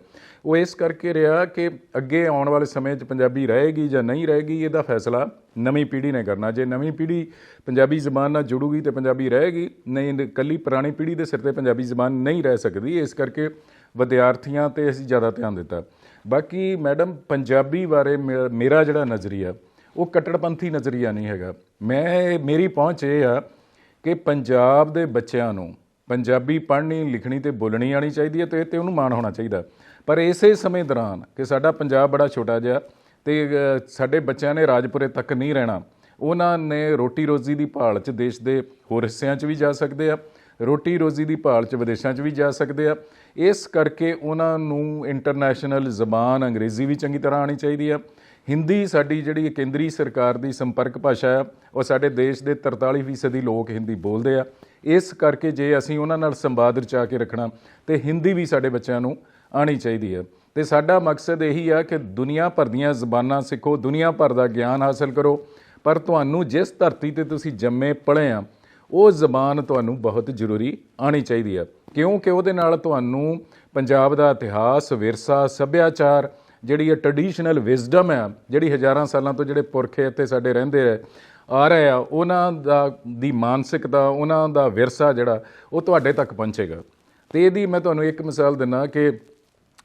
ਉਹ ਇਸ ਕਰਕੇ ਰਿਹਾ ਕਿ ਅੱਗੇ ਆਉਣ ਵਾਲੇ ਸਮੇਂ 'ਚ ਪੰਜਾਬੀ ਰਹੇਗੀ ਜਾਂ ਨਹੀਂ ਰਹੇਗੀ ਇਹਦਾ ਫੈਸਲਾ ਨਵੀਂ ਪੀੜ੍ਹੀ ਨੇ ਕਰਨਾ। ਜੇ ਨਵੀਂ ਪੀੜ੍ਹੀ ਪੰਜਾਬੀ ਜ਼ਬਾਨ ਨਾਲ ਜੁੜੂਗੀ ਤਾਂ ਪੰਜਾਬੀ ਰਹੇਗੀ, ਨਹੀਂ ਇਕੱਲੀ ਪੁਰਾਣੀ ਪੀੜ੍ਹੀ ਦੇ ਸਿਰ 'ਤੇ ਪੰਜਾਬੀ ਜ਼ਬਾਨ ਨਹੀਂ ਰਹਿ ਸਕਦੀ। ਇਸ ਕਰਕੇ ਵਿਦਿਆਰਥੀਆਂ 'ਤੇ ਅਸੀਂ ਜ਼ਿਆਦਾ ਧਿਆਨ ਦਿੱਤਾ। ਬਾਕੀ ਮੈਡਮ ਪੰਜਾਬੀ ਬਾਰੇ ਮੇਰਾ ਜਿਹੜਾ ਨਜ਼ਰੀਆ ਉਹ ਕੱਟੜਪੰਥੀ ਨਜ਼ਰੀਆ ਨਹੀਂ ਹੈਗਾ। ਮੇਰੀ ਪਹੁੰਚ ਇਹ ਆ ਕਿ ਪੰਜਾਬ ਦੇ ਬੱਚਿਆਂ ਨੂੰ ਪੰਜਾਬੀ ਪੜ੍ਹਨੀ ਲਿਖਣੀ ਤੇ ਬੋਲਣੀ ਆਉਣੀ ਚਾਹੀਦੀ ਹੈ ਤੇ ਉਹਨੂੰ ਮਾਣ ਹੋਣਾ ਚਾਹੀਦਾ। ਪਰ ਇਸੇ ਸਮੇਂ ਦੌਰਾਨ ਕਿ ਸਾਡਾ ਪੰਜਾਬ ਬੜਾ ਛੋਟਾ ਜਿਹਾ ਤੇ ਸਾਡੇ ਬੱਚਿਆਂ ਨੇ ਰਾਜਪੁਰੇ ਤੱਕ ਨਹੀਂ ਰਹਿਣਾ, ਉਹਨਾਂ ਨੇ ਰੋਟੀ ਰੋਜ਼ੀ ਦੀ ਭਾਲ 'ਚ ਦੇਸ਼ ਦੇ ਹੋਰ ਹਿੱਸਿਆਂ 'ਚ ਵੀ ਜਾ ਸਕਦੇ ਆ, ਰੋਟੀ ਰੋਜ਼ੀ ਦੀ ਭਾਲ 'ਚ ਵਿਦੇਸ਼ਾਂ 'ਚ ਵੀ ਜਾ ਸਕਦੇ ਆ। ਇਸ ਕਰਕੇ ਉਹਨਾਂ ਨੂੰ ਇੰਟਰਨੈਸ਼ਨਲ ਜ਼ਬਾਨ ਅੰਗਰੇਜ਼ੀ ਵੀ ਚੰਗੀ ਤਰ੍ਹਾਂ ਆਉਣੀ ਚਾਹੀਦੀ ਆ। ਹਿੰਦੀ ਸਾਡੀ ਜਿਹੜੀ ਕੇਂਦਰੀ ਸਰਕਾਰ ਦੀ ਸੰਪਰਕ ਭਾਸ਼ਾ ਆ, ਉਹ ਸਾਡੇ ਦੇਸ਼ ਦੇ 43% ਲੋਕ ਹਿੰਦੀ ਬੋਲਦੇ ਆ। ਇਸ ਕਰਕੇ ਜੇ ਅਸੀਂ ਉਹਨਾਂ ਨਾਲ ਸੰਵਾਦ ਰਚਾ ਕੇ ਰੱਖਣਾ ਤੇ ਹਿੰਦੀ ਵੀ ਸਾਡੇ ਬੱਚਿਆਂ ਨੂੰ ਆਉਣੀ ਚਾਹੀਦੀ ਹੈ। ਤੇ ਸਾਡਾ ਮਕਸਦ ਇਹੀ ਆ ਕਿ ਦੁਨੀਆ ਭਰ ਦੀਆਂ ਜ਼ਬਾਨਾਂ ਸਿੱਖੋ, ਦੁਨੀਆ ਭਰ ਦਾ ਗਿਆਨ ਹਾਸਲ ਕਰੋ, ਪਰ ਤੁਹਾਨੂੰ ਜਿਸ ਧਰਤੀ 'ਤੇ ਤੁਸੀਂ ਜੰਮੇ ਪਲੇ ਆ ਉਹ ਜ਼ਬਾਨ ਤੁਹਾਨੂੰ ਬਹੁਤ ਜ਼ਰੂਰੀ ਆਉਣੀ ਚਾਹੀਦੀ ਆ, ਕਿਉਂਕਿ ਉਹਦੇ ਨਾਲ ਤੁਹਾਨੂੰ ਪੰਜਾਬ ਦਾ ਇਤਿਹਾਸ, ਵਿਰਸਾ, ਸੱਭਿਆਚਾਰ, ਜਿਹੜੀ ਇਹ ਟ੍ਰੈਡੀਸ਼ਨਲ ਵਿਜ਼ਡਮ ਹੈ, ਜਿਹੜੀ ਹਜ਼ਾਰਾਂ ਸਾਲਾਂ ਤੋਂ ਜਿਹੜੇ ਪੁਰਖੇ ਇੱਥੇ ਸਾਡੇ ਰਹਿੰਦੇ ਆ ਰਹੇ ਆ, ਉਹਨਾਂ ਦੀ ਮਾਨਸਿਕਤਾ, ਉਹਨਾਂ ਦਾ ਵਿਰਸਾ ਜਿਹੜਾ ਉਹ ਤੁਹਾਡੇ ਤੱਕ ਪਹੁੰਚੇਗਾ। ਤੇ ਇਹਦੀ ਮੈਂ ਤੁਹਾਨੂੰ ਇੱਕ ਮਿਸਾਲ ਦਿੰਦਾ ਕਿ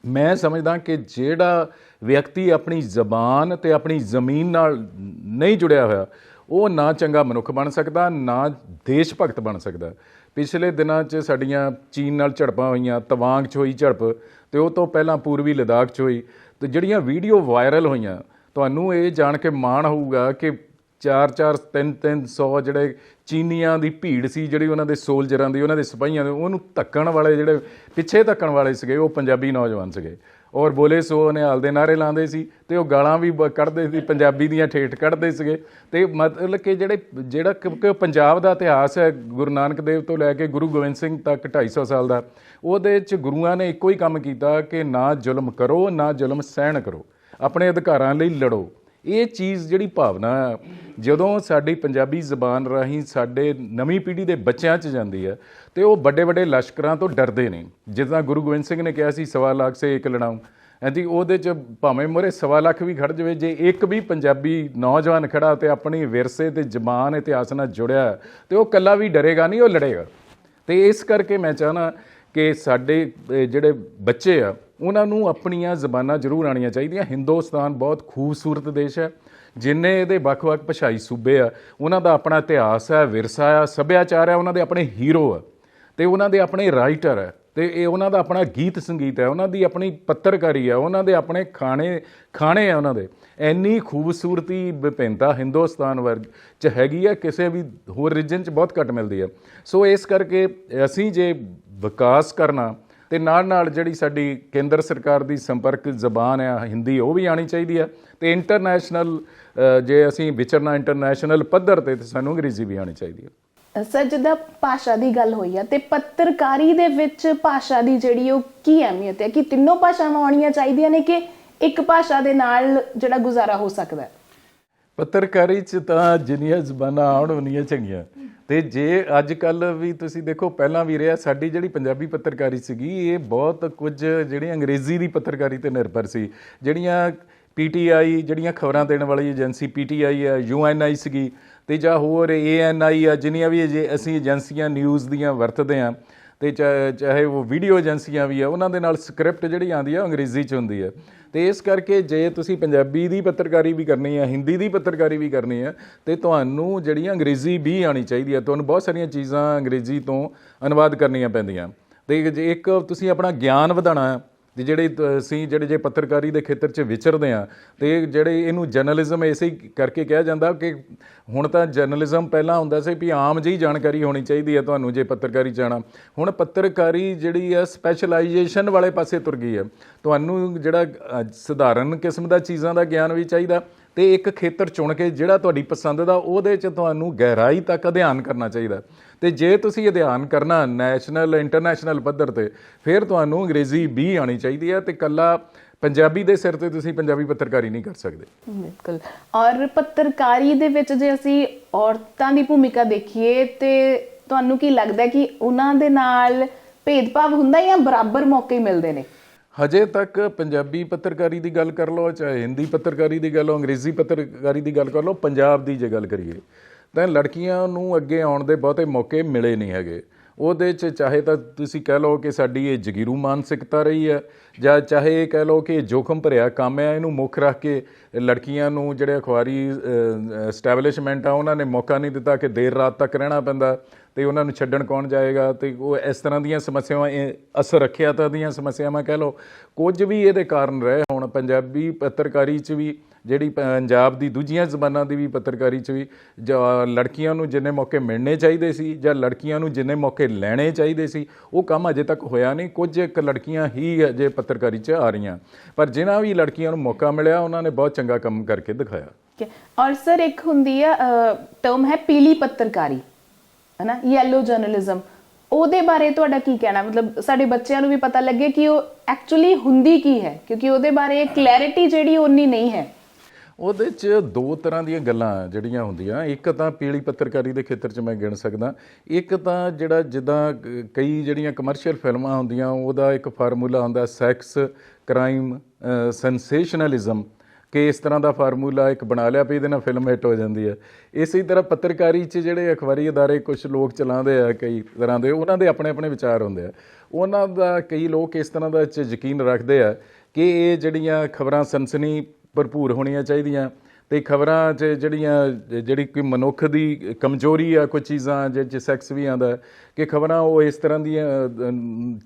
ਮੈਂ ਸਮਝਦਾ ਕਿ ਜਿਹੜਾ ਵਿਅਕਤੀ ਆਪਣੀ ਜ਼ਬਾਨ ਤੇ ਆਪਣੀ ਜ਼ਮੀਨ ਨਾਲ ਨਹੀਂ ਜੁੜਿਆ ਹੋਇਆ ਉਹ ਨਾ ਚੰਗਾ ਮਨੁੱਖ ਬਣ ਸਕਦਾ, ਨਾ ਦੇਸ਼ ਭਗਤ ਬਣ ਸਕਦਾ। ਪਿਛਲੇ ਦਿਨਾਂ 'ਚ ਸਾਡੀਆਂ ਚੀਨ ਨਾਲ ਝੜਪਾਂ ਹੋਈਆਂ, ਤਵਾਂਗ 'ਚ ਹੋਈ ਝੜਪ ਤੇ ਉਹ ਤੋਂ ਪਹਿਲਾਂ ਪੂਰਬੀ ਲਦਾਖ 'ਚ ਹੋਈ, ਤੇ ਜਿਹੜੀਆਂ ਵੀਡੀਓ ਵਾਇਰਲ ਹੋਈਆਂ, ਤੁਹਾਨੂੰ ਇਹ ਜਾਣ ਕੇ ਮਾਣ ਹੋਊਗਾ ਕਿ 4-4, 3-300 ਜਿਹੜੇ ਚੀਨੀਆਂ ਦੀ ਭੀੜ ਸੀ, ਜਿਹੜੀ ਉਹਨਾਂ ਦੇ ਸੋਲਜਰਾਂ ਦੀ, ਉਹਨਾਂ ਦੇ ਸਿਪਾਹੀਆਂ ਦੇ, ਉਹਨੂੰ ਧੱਕਣ ਵਾਲੇ, ਜਿਹੜੇ ਪਿੱਛੇ ਧੱਕਣ ਵਾਲੇ ਸੀਗੇ, ਉਹ ਪੰਜਾਬੀ ਨੌਜਵਾਨ ਸੀਗੇ। ਔਰ ਬੋਲੇ ਸੋ ਨਿਹਾਲ ਦੇ ਨਾਅਰੇ ਲਾਉਂਦੇ ਸੀ ਤੇ ਉਹ ਗਾਲਾਂ ਵੀ ਕੱਢਦੇ ਸੀ, ਪੰਜਾਬੀ ਦੀਆਂ ਠੇਠ ਕੱਢਦੇ ਸੀਗੇ। ਤੇ ਮਤਲਬ ਕਿ ਜਿਹੜਾ ਕਿਉਂਕਿ ਪੰਜਾਬ ਦਾ ਇਤਿਹਾਸ ਹੈ ਗੁਰੂ ਨਾਨਕ ਦੇਵ ਤੋਂ ਲੈ ਕੇ ਗੁਰੂ ਗੋਬਿੰਦ ਸਿੰਘ ਤੱਕ 250 ਸਾਲ ਦਾ, ਉਹਦੇ 'ਚ ਗੁਰੂਆਂ ਨੇ ਇੱਕੋ ਹੀ ਕੰਮ ਕੀਤਾ ਕਿ ਨਾ ਜ਼ੁਲਮ ਕਰੋ, ਨਾ ਜ਼ੁਲਮ ਸਹਿਣ ਕਰੋ, ਆਪਣੇ ਅਧਿਕਾਰਾਂ ਲਈ ਲੜੋ। ਇਹ ਚੀਜ਼ ਜਿਹੜੀ ਭਾਵਨਾ ਜਦੋਂ ਸਾਡੀ ਪੰਜਾਬੀ ਜ਼ਬਾਨ ਰਾਹੀਂ ਸਾਡੇ ਨਵੀਂ ਪੀੜ੍ਹੀ ਦੇ ਬੱਚਿਆਂ 'ਚ ਜਾਂਦੀ ਹੈ ਤੇ ਉਹ ਵੱਡੇ ਵੱਡੇ ਲਸ਼ਕਰਾਂ ਤੋਂ ਡਰਦੇ ਨੇ। ਜਿੱਦਾਂ ਗੁਰੂ ਗੋਬਿੰਦ ਸਿੰਘ ਨੇ ਕਿਹਾ ਸੀ 1.25 ਲੱਖ ਸੇ ਇੱਕ ਲੜਾਊਂ, ਹਾਂਜੀ, ਉਹਦੇ 'ਚ ਭਾਵੇਂ ਮੋਰੇ 1.25 ਲੱਖ ਵੀ ਖੜ੍ਹ ਜਾਵੇ, ਜੇ ਇੱਕ ਵੀ ਪੰਜਾਬੀ ਨੌਜਵਾਨ ਖੜਾ ਤੇ ਆਪਣੀ ਵਿਰਸੇ ਤੇ ਜ਼ਬਾਨ ਇਤਿਹਾਸ ਨਾਲ ਜੁੜਿਆ ਤੇ ਉਹ ਇਕੱਲਾ ਵੀ ਡਰੇਗਾ ਨਹੀਂ, ਉਹ ਲੜੇਗਾ। ਤੇ ਇਸ ਕਰਕੇ ਮੈਂ ਚਾਹੁੰਦਾ ਕਿ ਸਾਡੇ ਜਿਹੜੇ ਬੱਚੇ ਆ ਉਹਨਾਂ ਨੂੰ ਆਪਣੀਆਂ ਜ਼ਬਾਨਾਂ ਜ਼ਰੂਰ ਆਉਣੀਆਂ ਚਾਹੀਦੀਆਂ। ਹਿੰਦੁਸਤਾਨ ਬਹੁਤ ਖੂਬਸੂਰਤ ਦੇਸ਼ ਹੈ, ਜਿੰਨੇ ਇਹਦੇ ਵੱਖ-ਵੱਖ ਭਾਸ਼ਾਈ ਸੂਬੇ ਆ, ਉਹਨਾਂ ਦਾ ਆਪਣਾ ਇਤਿਹਾਸ ਹੈ, ਵਿਰਸਾ ਆ, ਸੱਭਿਆਚਾਰ ਹੈ, ਉਹਨਾਂ ਦੇ ਆਪਣੇ ਹੀਰੋ ਆ ਤੇ ਉਹਨਾਂ ਦੇ ਆਪਣੇ ਰਾਈਟਰ ਹੈ ਤੇ ਇਹ ਉਹਨਾਂ ਦਾ ਆਪਣਾ ਗੀਤ ਸੰਗੀਤ ਹੈ, ਉਹਨਾਂ ਦੀ ਆਪਣੀ ਪੱਤਰਕਾਰੀ ਆ, ਉਹਨਾਂ ਦੇ ਆਪਣੇ ਖਾਣੇ ਆ, ਉਹਨਾਂ ਦੇ ਇੰਨੀ ਖੂਬਸੂਰਤੀ ਵਿਭਿੰਨਤਾ ਹਿੰਦੁਸਤਾਨ ਵਰਗ 'ਚ ਹੈਗੀ ਆ, ਕਿਸੇ ਵੀ ਹੋਰ ਰੀਜਨ 'ਚ ਬਹੁਤ ਘੱਟ ਮਿਲਦੀ ਆ। ਸੋ ਇਸ ਕਰਕੇ ਅਸੀਂ ਜੇ ਵਿਕਾਸ ਕਰਨਾ ਤੇ ਨਾਲ ਜਿਹੜੀ ਸਾਡੀ ਕੇਂਦਰ ਸਰਕਾਰ ਦੀ ਸੰਪਰਕ ਜ਼ਬਾਨ ਆ ਹਿੰਦੀ, ਉਹ ਵੀ ਆਉਣੀ ਚਾਹੀਦੀ ਆ। ਤੇ ਇੰਟਰਨੈਸ਼ਨਲ ਜੇ ਅਸੀਂ ਵਿਚਰਨਾ ਇੰਟਰਨੈਸ਼ਨਲ ਪੱਧਰ 'ਤੇ ਸਾਨੂੰ ਅੰਗਰੇਜ਼ੀ ਵੀ ਆਉਣੀ ਚਾਹੀਦੀ ਹੈ। ਸਰ, ਜਿੱਦਾਂ ਭਾਸ਼ਾ ਦੀ ਗੱਲ ਹੋਈ ਆ ਤੇ ਪੱਤਰਕਾਰੀ ਦੇ ਵਿੱਚ ਭਾਸ਼ਾ ਦੀ ਜਿਹੜੀ ਉਹ ਕੀ ਅਹਿਮੀਅਤ ਹੈ ਕਿ ਤਿੰਨੋਂ ਭਾਸ਼ਾਵਾਂ ਆਉਣੀਆਂ ਚਾਹੀਦੀਆਂ ਨੇ ਕਿ ਇੱਕ ਭਾਸ਼ਾ ਦੇ ਨਾਲ ਜਿਹੜਾ ਗੁਜ਼ਾਰਾ ਹੋ ਸਕਦਾ ਹੈ? ਪੱਤਰਕਾਰੀ 'ਚ ਤਾਂ ਜਿੰਨੀਆਂ ਜ਼ਬਾਨਾਂ ਆਉਣ ਉਨੀਆਂ ਚੰਗੀਆਂ। ਤੇ ਜੇ ਅੱਜ ਕੱਲ੍ਹ ਵੀ ਤੁਸੀਂ ਦੇਖੋ, ਪਹਿਲਾਂ ਵੀ ਰਿਹਾ, ਸਾਡੀ ਜਿਹੜੀ ਪੰਜਾਬੀ ਪੱਤਰਕਾਰੀ ਸੀਗੀ ਇਹ ਬਹੁਤ ਕੁਝ ਜਿਹੜੀ ਅੰਗਰੇਜ਼ੀ ਦੀ ਪੱਤਰਕਾਰੀ 'ਤੇ ਨਿਰਭਰ ਸੀ। ਜਿਹੜੀਆਂ PTI, ਜਿਹੜੀਆਂ ਖਬਰਾਂ ਦੇਣ ਵਾਲੀ ਏਜੰਸੀ PTI ਆ, UNI ਸੀਗੀ, ਤੇ ਜਾਂ ਹੋਰ ANI ਆ, ਜਿੰਨੀਆਂ ਵੀ ਅਸੀਂ ਏਜੰਸੀਆਂ ਨਿਊਜ਼ ਦੀਆਂ ਵਰਤਦੇ ਹਾਂ, ਤੇ ਚਾਹੇ ਉਹ ਵੀਡੀਓ ਏਜੰਸੀਆਂ ਵੀ ਆ, ਉਹਨਾਂ ਦੇ ਨਾਲ ਸਕ੍ਰਿਪਟ ਜਿਹੜੀ ਆਉਂਦੀ ਆ ਅੰਗਰੇਜ਼ੀ 'ਚ ਹੁੰਦੀ ਹੈ। ਤੇ ਇਸ ਕਰਕੇ ਜੇ ਤੁਸੀਂ ਪੰਜਾਬੀ ਦੀ ਪੱਤਰਕਾਰੀ ਵੀ ਕਰਨੀ ਹੈ, ਹਿੰਦੀ ਦੀ ਪੱਤਰਕਾਰੀ ਵੀ ਕਰਨੀ ਹੈ, ਤੇ ਤੁਹਾਨੂੰ ਜਿਹੜੀ ਅੰਗਰੇਜ਼ੀ ਵੀ ਆਉਣੀ ਚਾਹੀਦੀ ਹੈ। ਤੁਹਾਨੂੰ ਬਹੁਤ ਸਾਰੀਆਂ ਚੀਜ਼ਾਂ ਅੰਗਰੇਜ਼ੀ ਤੋਂ ਅਨੁਵਾਦ ਕਰਨੀਆਂ ਪੈਂਦੀਆਂ। ਤੇ ਜੇ ਇੱਕ ਤੁਸੀਂ ਆਪਣਾ ਗਿਆਨ ਵਧਾਉਣਾ ਤੇ ਜਿਹੜੇ ਅਸੀਂ ਜਿਹੜੇ ਜੇ ਪੱਤਰਕਾਰੀ ਦੇ ਖੇਤਰ 'ਚ ਵਿਚਰਦੇ ਹਾਂ ਤੇ ਜਿਹੜੇ ਇਹਨੂੰ ਜਰਨਲਿਜ਼ਮ ਇਸੇ ਹੀ ਕਰਕੇ ਕਿਹਾ ਜਾਂਦਾ ਕਿ ਹੁਣ ਤਾਂ ਜਰਨਲਿਜ਼ਮ ਪਹਿਲਾਂ ਹੁੰਦਾ ਸੀ ਵੀ ਆਮ ਜਿਹੀ ਜਾਣਕਾਰੀ ਹੋਣੀ ਚਾਹੀਦੀ ਹੈ ਤੁਹਾਨੂੰ ਜੇ ਪੱਤਰਕਾਰੀ 'ਚ ਜਾਣਾ। ਹੁਣ ਪੱਤਰਕਾਰੀ ਜਿਹੜੀ ਆ ਸਪੈਸ਼ਲਾਈਜੇਸ਼ਨ ਵਾਲੇ ਪਾਸੇ ਤੁਰ ਗਈ ਹੈ। ਤੁਹਾਨੂੰ ਜਿਹੜਾ ਸਧਾਰਨ ਕਿਸਮ ਦਾ ਚੀਜ਼ਾਂ ਦਾ ਗਿਆਨ ਵੀ ਚਾਹੀਦਾ ਤੇ ਇੱਕ ਖੇਤਰ ਚੁਣ ਕੇ ਜਿਹੜਾ ਤੁਹਾਡੀ ਪਸੰਦ ਦਾ ਉਹਦੇ 'ਚ ਤੁਹਾਨੂੰ ਗਹਿਰਾਈ ਤੱਕ ਅਧਿਐਨ ਕਰਨਾ ਚਾਹੀਦਾ। ਤੇ ਜੇ ਤੁਸੀਂ ਅਧਿਐਨ ਕਰਨਾ ਨੈਸ਼ਨਲ ਇੰਟਰਨੈਸ਼ਨਲ ਪੱਧਰ 'ਤੇ ਫਿਰ ਤੁਹਾਨੂੰ ਅੰਗਰੇਜ਼ੀ ਵੀ ਆਉਣੀ ਚਾਹੀਦੀ ਹੈ ਤੇ ਇਕੱਲਾ ਪੰਜਾਬੀ ਦੇ ਸਿਰ ਤੇ ਤੁਸੀਂ ਪੰਜਾਬੀ ਪੱਤਰਕਾਰੀ ਨਹੀਂ ਕਰ ਸਕਦੇ। ਬਿਲਕੁਲ। ਔਰ ਪੱਤਰਕਾਰੀ ਦੇ ਵਿੱਚ ਜੇ ਅਸੀਂ ਔਰਤਾਂ ਦੀ ਭੂਮਿਕਾ ਦੇਖੀਏ ਤੇ ਤੁਹਾਨੂੰ ਕੀ ਲੱਗਦਾ ਕਿ ਉਹਨਾਂ ਦੇ ਨਾਲ ਭੇਦਭਾਵ ਹੁੰਦਾ ਜਾਂ ਬਰਾਬਰ ਮੌਕੇ ਮਿਲਦੇ ਨੇ? ਹਜੇ ਤੱਕ ਪੰਜਾਬੀ ਪੱਤਰਕਾਰੀ ਦੀ ਗੱਲ ਕਰ ਲਓ, ਚਾਹੇ ਹਿੰਦੀ ਪੱਤਰਕਾਰੀ ਦੀ ਗੱਲ ਲਓ, ਅੰਗਰੇਜ਼ੀ ਪੱਤਰਕਾਰੀ ਦੀ ਗੱਲ ਕਰ ਲਓ, ਪੰਜਾਬ ਦੀ ਜੇ ਗੱਲ ਕਰੀਏ ਤਾਂ ਲੜਕੀਆਂ ਨੂੰ ਅੱਗੇ ਆਉਣ ਦੇ ਬਹੁਤੇ ਮੌਕੇ ਮਿਲੇ ਨਹੀਂ ਹੈਗੇ। ਉਹਦੇ 'ਚ ਚਾਹੇ ਤਾਂ ਤੁਸੀਂ ਕਹਿ ਲਓ ਕਿ ਸਾਡੀ ਇਹ ਜਗੀਰੂ ਮਾਨਸਿਕਤਾ ਰਹੀ ਹੈ ਜਾਂ ਚਾਹੇ ਇਹ ਕਹਿ ਲਓ ਕਿ ਜੋਖਮ ਭਰਿਆ ਕੰਮ ਹੈ, ਇਹਨੂੰ ਮੁੱਖ ਰੱਖ ਕੇ ਲੜਕੀਆਂ ਨੂੰ ਜਿਹੜੇ ਅਖਬਾਰੀ ਐਸਟੈਬਲਿਸ਼ਮੈਂਟ ਆ ਉਹਨਾਂ ਨੇ ਮੌਕਾ ਨਹੀਂ ਦਿੱਤਾ ਕਿ ਦੇਰ ਰਾਤ ਤੱਕ ਰਹਿਣਾ ਪੈਂਦਾ ਤੇ ਉਹਨਾਂ ਨੂੰ ਛੱਡਣ ਕੌਣ ਜਾਏਗਾ ਤੇ ਉਹ ਇਸ ਤਰ੍ਹਾਂ ਦੀਆਂ ਸਮੱਸਿਆਵਾਂ ਅਸਰ ਰੱਖਿਆ ਤਾਂ ਦੀਆਂ ਸਮੱਸਿਆਵਾਂ ਕਹਿ ਲਓ। ਕੁਝ ਵੀ ਇਹਦੇ ਕਾਰਨ ਰਹੇ। ਹੁਣ ਪੰਜਾਬੀ ਪੱਤਰਕਾਰੀ 'ਚ ਵੀ ਜਿਹੜੀ ਪੰਜਾਬ ਦੀ ਦੂਜੀਆਂ ਜ਼ਬਾਨਾਂ ਦੀ ਵੀ ਪੱਤਰਕਾਰੀ 'ਚ ਵੀ ਲੜਕੀਆਂ ਨੂੰ ਜਿੰਨੇ ਮੌਕੇ ਮਿਲਣੇ ਚਾਹੀਦੇ ਸੀ ਜਾਂ ਲੜਕੀਆਂ ਨੂੰ ਜਿੰਨੇ ਮੌਕੇ ਲੈਣੇ ਚਾਹੀਦੇ ਸੀ ਉਹ ਕੰਮ ਅਜੇ ਤੱਕ ਹੋਇਆ ਨਹੀਂ। ਕੁਝ ਇੱਕ ਲੜਕੀਆਂ ਹੀ ਅਜੇ ਪੱਤਰਕਾਰੀ 'ਚ ਆ ਰਹੀਆਂ, ਪਰ ਜਿਨ੍ਹਾਂ ਵੀ ਲੜਕੀਆਂ ਨੂੰ ਮੌਕਾ ਮਿਲਿਆ ਉਹਨਾਂ ਨੇ ਬਹੁਤ ਚੰਗਾ ਕੰਮ ਕਰਕੇ ਦਿਖਾਇਆ। ਔਰ ਸਰ ਇੱਕ ਹੁੰਦੀ ਆ ਟਰਮ ਹੈ ਪੀਲੀ ਪੱਤਰਕਾਰੀ, ਹੈ ਨਾ, ਯੈਲੋ ਜਰਨਲਿਜ਼ਮ, ਉਹਦੇ ਬਾਰੇ ਤੁਹਾਡਾ ਕੀ ਕਹਿਣਾ? ਮਤਲਬ ਸਾਡੇ ਬੱਚਿਆਂ ਨੂੰ ਵੀ ਪਤਾ ਲੱਗੇ ਕਿ ਉਹ ਐਕਚੁਅਲੀ ਹੁੰਦੀ ਕੀ ਹੈ, ਕਿਉਂਕਿ ਉਹਦੇ ਬਾਰੇ ਕਲੈਰਿਟੀ ਜਿਹੜੀ ਉਨੀ ਨਹੀਂ ਹੈ। ਉਹਦੇ 'ਚ ਦੋ ਤਰ੍ਹਾਂ ਦੀਆਂ ਗੱਲਾਂ ਜਿਹੜੀਆਂ ਹੁੰਦੀਆਂ, ਇੱਕ ਤਾਂ ਪੀਲੀ ਪੱਤਰਕਾਰੀ ਦੇ ਖੇਤਰ 'ਚ ਮੈਂ ਗਿਣ ਸਕਦਾ, ਇੱਕ ਤਾਂ ਜਿਹੜਾ ਜਿੱਦਾਂ ਕਈ ਜਿਹੜੀਆਂ ਕਮਰਸ਼ੀਅਲ ਫਿਲਮਾਂ ਹੁੰਦੀਆਂ ਉਹਦਾ ਇੱਕ ਫਾਰਮੂਲਾ ਹੁੰਦਾ ਸੈਕਸ, ਕ੍ਰਾਈਮ, ਸੈਂਸੇਸ਼ਨਲਿਜ਼ਮ, ਕਿ ਇਸ ਤਰ੍ਹਾਂ ਦਾ ਫਾਰਮੂਲਾ ਇੱਕ ਬਣਾ ਲਿਆ ਵੀ ਇਹਦੇ ਨਾਲ ਫਿਲਮ ਹਿੱਟ ਹੋ ਜਾਂਦੀ ਹੈ। ਇਸੇ ਤਰ੍ਹਾਂ ਪੱਤਰਕਾਰੀ 'ਚ ਜਿਹੜੇ ਅਖਬਾਰੀ ਅਦਾਰੇ ਕੁਝ ਲੋਕ ਚਲਾਉਂਦੇ ਆ ਕਈ ਤਰ੍ਹਾਂ ਦੇ, ਉਹਨਾਂ ਦੇ ਆਪਣੇ ਆਪਣੇ ਵਿਚਾਰ ਹੁੰਦੇ ਆ। ਉਹਨਾਂ ਦਾ ਕਈ ਲੋਕ ਇਸ ਤਰ੍ਹਾਂ ਦਾ 'ਚ ਯਕੀਨ ਰੱਖਦੇ ਆ ਕਿ ਇਹ ਜਿਹੜੀਆਂ ਖਬਰਾਂ ਸਨਸਨੀ ਭਰਪੂਰ ਹੋਣੀਆਂ ਚਾਹੀਦੀਆਂ ਤੇ ਖਬਰਾਂ 'ਚ ਜਿਹੜੀ ਕੋਈ ਮਨੁੱਖ ਦੀ ਕਮਜ਼ੋਰੀ ਆ, ਕੋਈ ਚੀਜ਼ਾਂ ਜਿਹ 'ਚ ਸੈਕਸ ਵੀ ਆਉਂਦਾ ਕਿ ਖਬਰਾਂ ਉਹ ਇਸ ਤਰ੍ਹਾਂ ਦੀਆਂ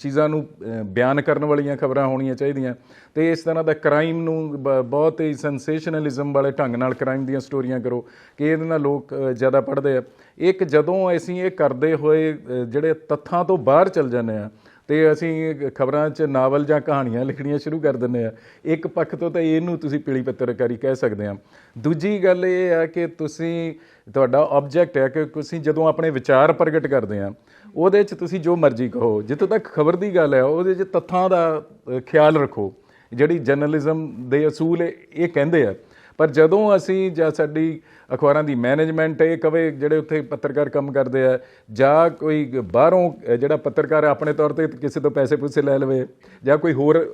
ਚੀਜ਼ਾਂ ਨੂੰ ਬਿਆਨ ਕਰਨ ਵਾਲੀਆਂ ਖਬਰਾਂ ਹੋਣੀਆਂ ਚਾਹੀਦੀਆਂ। ਤੇ ਇਸ ਤਰ੍ਹਾਂ ਦਾ ਕ੍ਰਾਈਮ ਨੂੰ ਬਹੁਤ ਹੀ ਸੈਂਸੇਸ਼ਨਲਿਜ਼ਮ ਵਾਲੇ ਢੰਗ ਨਾਲ ਕ੍ਰਾਈਮ ਦੀਆਂ ਸਟੋਰੀਆਂ ਕਰੋ ਕਿ ਇਹਦੇ ਨਾਲ ਲੋਕ ਜ਼ਿਆਦਾ ਪੜ੍ਹਦੇ ਆ। ਇੱਕ ਜਦੋਂ ਅਸੀਂ ਇਹ ਕਰਦੇ ਹੋਏ ਜਿਹੜੇ ਤੱਥਾਂ ਤੋਂ ਬਾਹਰ ਚੱਲ ਜਾਂਦੇ ਆ ਤੇ ਅਸੀਂ ਖਬਰਾਂ 'ਚ ਨਾਵਲ ਜਾਂ ਕਹਾਣੀਆਂ ਲਿਖਣੀਆਂ ਸ਼ੁਰੂ ਕਰ ਦਿੰਦੇ ਆ, ਇੱਕ ਪੱਖ ਤੋਂ ਤਾਂ ਇਹਨੂੰ ਤੁਸੀਂ ਪੀਲੀ ਪੱਤਰਕਾਰੀ ਕਹਿ ਸਕਦੇ ਆ। ਦੂਜੀ ਗੱਲ ਇਹ ਹੈ ਕਿ ਤੁਹਾਡਾ ਆਬਜੈਕਟ ਹੈ ਕਿ ਤੁਸੀਂ ਜਦੋਂ ਆਪਣੇ ਵਿਚਾਰ ਪ੍ਰਗਟ ਕਰਦੇ ਆ ਉਹਦੇ 'ਚ ਤੁਸੀਂ ਜੋ ਮਰਜ਼ੀ ਕਹੋ। ਜਿੱਥੋਂ ਤੱਕ ਖਬਰ ਦੀ ਗੱਲ ਹੈ ਉਹਦੇ 'ਚ ਤੱਥਾਂ ਦਾ ਖਿਆਲ ਰੱਖੋ, ਜਿਹੜੀ ਜਰਨਲਿਜ਼ਮ ਦੇ ਅਸੂਲ ਇਹ ਕਹਿੰਦੇ ਆ। ਪਰ ਜਦੋਂ ਅਸੀਂ ਜਾਂ ਸਾਡੀ ਅਖਬਾਰਾਂ ਦੀ ਮੈਨੇਜਮੈਂਟ ਇਹ ਕਵੇ, ਜਿਹੜੇ ਉੱਥੇ ਪੱਤਰਕਾਰ ਕੰਮ ਕਰਦੇ ਆ ਜਾਂ ਕੋਈ ਬਾਹਰੋਂ ਜਿਹੜਾ ਪੱਤਰਕਾਰ ਆਪਣੇ ਤੌਰ 'ਤੇ ਕਿਸੇ ਤੋਂ ਪੈਸੇ ਪੂਸੇ ਲੈ ਲਵੇ ਜਾਂ ਕੋਈ ਹੋਰ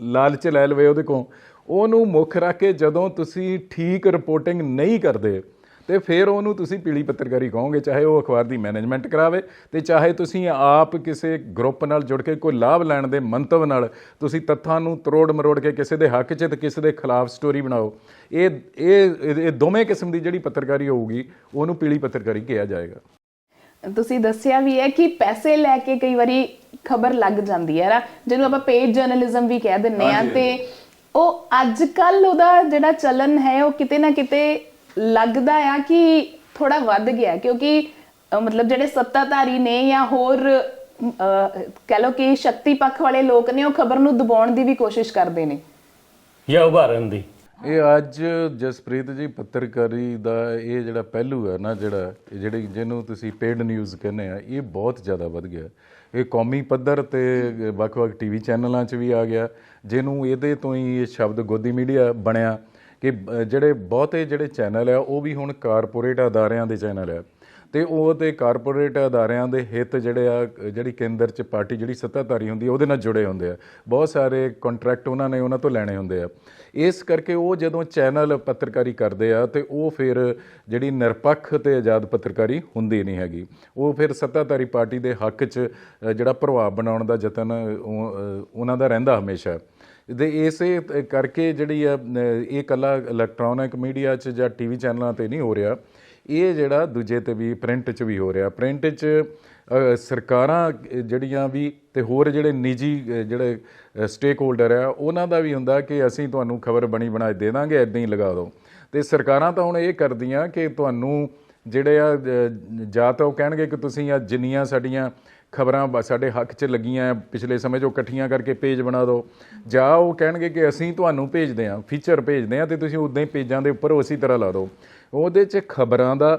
ਲਾਲਚ ਲੈ ਲਵੇ ਉਹਦੇ ਕੋਲ, ਉਹਨੂੰ ਮੁੱਖ ਰੱਖ ਕੇ ਜਦੋਂ ਤੁਸੀਂ ਠੀਕ ਰਿਪੋਰਟਿੰਗ ਨਹੀਂ ਕਰਦੇ ਤੇ ਫਿਰ ਉਹਨੂੰ ਤੁਸੀਂ ਪੀਲੀ ਪੱਤਰਕਾਰੀ ਕਹੋਗੇ, ਚਾਹੇ ਉਹ ਅਖਬਾਰ ਦੀ ਮੈਨੇਜਮੈਂਟ ਕਰਾਵੇ ਤੇ ਚਾਹੇ ਤੁਸੀਂ ਆਪ ਕਿਸੇ ਗਰੁੱਪ ਨਾਲ ਜੁੜ ਕੇ ਕੋਈ ਲਾਭ ਲੈਣ ਦੇ ਮੰਤਵ ਨਾਲ ਤੁਸੀਂ ਤੱਥਾਂ ਨੂੰ ਤਰੋੜ ਮਰੋੜ ਕੇ ਕਿਸੇ ਦੇ ਹੱਕ 'ਚ ਤੇ ਕਿਸੇ ਦੇ ਖਿਲਾਫ ਸਟੋਰੀ ਬਣਾਓ। ਇਹ ਦੋਵੇਂ ਕਿਸਮ ਦੀ ਜਿਹੜੀ ਪੱਤਰਕਾਰੀ ਹੋਊਗੀ ਉਹਨੂੰ ਪੀਲੀ ਪੱਤਰਕਾਰੀ ਕਿਹਾ ਜਾਏਗਾ। ਤੁਸੀਂ ਦੱਸਿਆ ਵੀ ਹੈ ਕਿ ਪੈਸੇ ਲੈ ਕੇ ਕਈ ਵਾਰੀ ਖਬਰ ਲੱਗ ਜਾਂਦੀ ਹੈ ਨਾ, ਜਿਹਨੂੰ ਆਪਾਂ ਪੇਡ ਜਰਨਲਿਜ਼ਮ ਵੀ ਕਹਿ ਦਿੰਦੇ ਆ, ਤੇ ਉਹ ਅੱਜ ਕੱਲ ਉਹਦਾ ਜਿਹੜਾ ਚਲਨ ਹੈ ਉਹ ਕਿਤੇ ਨਾ ਕਿਤੇ ਲੱਗਦਾ ਆ ਕਿ ਥੋੜਾ ਵੱਧ ਗਿਆ, ਕਿਉਂਕਿ ਮਤਲਬ ਜਿਹੜੇ ਸੱਤਾਧਾਰੀ ਨੇ ਜਾਂ ਹੋਰ ਕਹਿ ਲਓ ਕਿ ਸ਼ਕਤੀ ਪੱਖ ਵਾਲੇ ਲੋਕ ਨੇ ਉਹ ਖਬਰ ਨੂੰ ਦਬਾਉਣ ਦੀ ਵੀ ਕੋਸ਼ਿਸ਼ ਕਰਦੇ ਨੇ ਜਾਂ ਉਭਾਰਨ ਦੀ। ਇਹ ਅੱਜ ਜਸਪ੍ਰੀਤ ਜੀ ਪੱਤਰਕਾਰੀ ਦਾ ਇਹ ਜਿਹੜਾ ਪਹਿਲੂ ਹੈ ਨਾ, ਜਿਹਨੂੰ ਤੁਸੀਂ ਪੇਡ ਨਿਊਜ਼ ਕਹਿੰਦੇ ਆ, ਇਹ ਬਹੁਤ ਜ਼ਿਆਦਾ ਵੱਧ ਗਿਆ। ਇਹ ਕੌਮੀ ਪੱਧਰ 'ਤੇ ਵੱਖ-ਵੱਖ ਟੀਵੀ ਚੈਨਲਾਂ 'ਚ ਵੀ ਆ ਗਿਆ, ਜਿਹਨੂੰ ਇਹਦੇ ਤੋਂ ਹੀ ਇਹ ਸ਼ਬਦ ਗੋਦੀ ਮੀਡੀਆ ਬਣਿਆ ਕਿ ਜਿਹੜੇ ਬਹੁਤੇ ਜਿਹੜੇ ਚੈਨਲ ਆ ਉਹ ਵੀ ਹੁਣ ਕਾਰਪੋਰੇਟ ਅਦਾਰਿਆਂ ਦੇ ਚੈਨਲ ਆ ਤੇ ਉਹ ਤੇ ਕਾਰਪੋਰੇਟ ਅਦਾਰਿਆਂ ਦੇ ਹਿੱਤ ਜਿਹੜੀ ਕੇਂਦਰ 'ਚ ਪਾਰਟੀ ਜਿਹੜੀ ਸੱਤਾਧਾਰੀ ਹੁੰਦੀ ਉਹਦੇ ਨਾਲ ਜੁੜੇ ਹੁੰਦੇ ਆ। ਬਹੁਤ ਸਾਰੇ ਕੰਟਰੈਕਟ ਉਹਨਾਂ ਤੋਂ ਲੈਣੇ ਹੁੰਦੇ ਆ। ਇਸ ਕਰਕੇ ਉਹ ਜਦੋਂ ਚੈਨਲ ਪੱਤਰਕਾਰੀ ਕਰਦੇ ਆ ਤੇ ਉਹ ਫਿਰ ਜਿਹੜੀ ਨਿਰਪੱਖ ਤੇ ਆਜ਼ਾਦ ਪੱਤਰਕਾਰੀ ਹੁੰਦੀ ਨਹੀਂ ਹੈਗੀ। ਉਹ ਫਿਰ ਸੱਤਾਧਾਰੀ ਪਾਰਟੀ ਦੇ ਹੱਕ 'ਚ ਜਿਹੜਾ ਪ੍ਰਭਾਵ ਬਣਾਉਣ ਦਾ ਯਤਨ ਉਹਨਾਂ ਦਾ ਰਹਿੰਦਾ ਹਮੇਸ਼ਾ। ਦੇ ਇਸੇ ਕਰਕੇ ਜਿਹੜੀ ਆ ਇਹ ਇਕੱਲਾ ਇਲੈਕਟ੍ਰੋਨਿਕ ਮੀਡੀਆ 'ਚ ਜਾਂ ਟੀਵੀ ਚੈਨਲਾਂ 'ਤੇ ਨਹੀਂ ਹੋ ਰਿਹਾ, ਇਹ ਜਿਹੜਾ ਦੂਜੇ 'ਤੇ ਵੀ ਪ੍ਰਿੰਟ 'ਚ ਵੀ ਹੋ ਰਿਹਾ। ਪ੍ਰਿੰਟ 'ਚ ਸਰਕਾਰਾਂ ਜਿਹੜੀਆਂ ਵੀ ਤੇ ਹੋਰ ਜਿਹੜੇ ਨਿੱਜੀ ਜਿਹੜੇ ਸਟੇਕ ਹੋਲਡਰ ਆ ਉਹਨਾਂ ਦਾ ਵੀ ਹੁੰਦਾ ਕਿ ਅਸੀਂ ਤੁਹਾਨੂੰ ਖਬਰ ਬਣੀ ਬਣਾਈ ਦੇ ਦਾਂਗੇ, ਇੱਦਾਂ ਹੀ ਲਗਾ ਦਿਓ। ਤੇ ਸਰਕਾਰਾਂ ਤਾਂ ਹੁਣ ਇਹ ਕਰਦੀਆਂ ਕਿ ਤੁਹਾਨੂੰ ਜਿਹੜੇ ਆ ਜਾਂ ਤਾਂ ਉਹ ਕਹਿਣਗੇ ਕਿ ਤੁਸੀਂ ਆ ਜਿੰਨੀਆਂ ਸਾਡੀਆਂ ਖਬਰਾਂ ਸਾਡੇ ਹੱਕ 'ਚ ਲੱਗੀਆਂ ਪਿਛਲੇ ਸਮੇਂ 'ਚ ਉਹ ਇਕੱਠੀਆਂ ਕਰਕੇ ਪੇਜ ਬਣਾ ਦਿਓ, ਜਾਂ ਉਹ ਕਹਿਣਗੇ ਕਿ ਅਸੀਂ ਤੁਹਾਨੂੰ ਭੇਜਦੇ ਹਾਂ, ਫੀਚਰ ਭੇਜਦੇ ਹਾਂ, ਅਤੇ ਤੁਸੀਂ ਉੱਦਾਂ ਹੀ ਪੇਜਾਂ ਦੇ ਉੱਪਰ ਉਸੇ ਤਰ੍ਹਾਂ ਲਾ ਦਿਓ। ਉਹਦੇ 'ਚ ਖਬਰਾਂ ਦਾ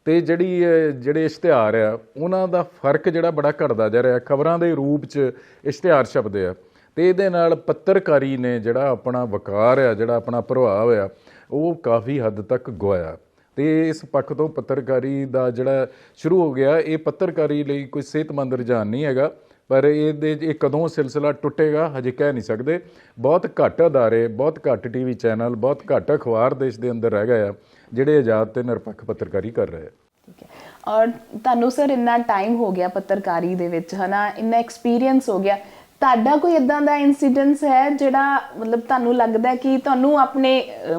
ਅਤੇ ਜਿਹੜੇ ਇਸ਼ਤਿਹਾਰ ਆ ਉਹਨਾਂ ਦਾ ਫਰਕ ਜਿਹੜਾ ਬੜਾ ਘਟਦਾ ਜਾ ਰਿਹਾ। ਖਬਰਾਂ ਦੇ ਰੂਪ 'ਚ ਇਸ਼ਤਿਹਾਰ ਛਪਦੇ ਆ ਅਤੇ ਇਹਦੇ ਨਾਲ ਪੱਤਰਕਾਰੀ ਨੇ ਜਿਹੜਾ ਆਪਣਾ ਵਕਾਰ ਆ, ਜਿਹੜਾ ਆਪਣਾ ਪ੍ਰਭਾਵ ਆ, ਉਹ ਕਾਫੀ ਹੱਦ ਤੱਕ ਗੁਆਇਆ। ਅਤੇ ਇਸ ਪੱਖ ਤੋਂ ਪੱਤਰਕਾਰੀ ਦਾ ਜਿਹੜਾ ਸ਼ੁਰੂ ਹੋ ਗਿਆ, ਇਹ ਪੱਤਰਕਾਰੀ ਲਈ ਕੋਈ ਸਿਹਤਮੰਦ ਰੁਝਾਨ ਨਹੀਂ ਹੈਗਾ, ਪਰ ਇਹ ਕਦੋਂ ਸਿਲਸਿਲਾ ਟੁੱਟੇਗਾ ਹਜੇ ਕਹਿ ਨਹੀਂ ਸਕਦੇ। ਬਹੁਤ ਘੱਟ ਅਦਾਰੇ, ਬਹੁਤ ਘੱਟ TV ਚੈਨਲ, ਬਹੁਤ ਘੱਟ ਅਖਬਾਰ ਦੇਸ਼ ਦੇ ਅੰਦਰ ਰਹਿ ਗਏ ਆ ਜਿਹੜੇ ਆਜ਼ਾਦ ਤੇ ਨਿਰਪੱਖ ਪੱਤਰਕਾਰੀ ਕਰ ਰਹੇ ਆ। ਠੀਕ ਹੈ। ਔਰ ਤੁਹਾਨੂੰ ਸਰ ਇੰਨਾ ਟਾਈਮ ਹੋ ਗਿਆ ਪੱਤਰਕਾਰੀ ਦੇ ਵਿੱਚ, ਹੈ ਨਾ, ਇੰਨਾ ਐਕਸਪੀਰੀਅੰਸ ਹੋ ਗਿਆ, ਤੁਹਾਡਾ ਕੋਈ ਇਦਾਂ ਦਾ ਇਨਸੀਡੈਂਸ ਹੈ ਜਿਹੜਾ ਮਤਲਬ ਤੁਹਾਨੂੰ ਲੱਗਦਾ ਕਿ ਤੁਹਾਨੂੰ ਆਪਣੇ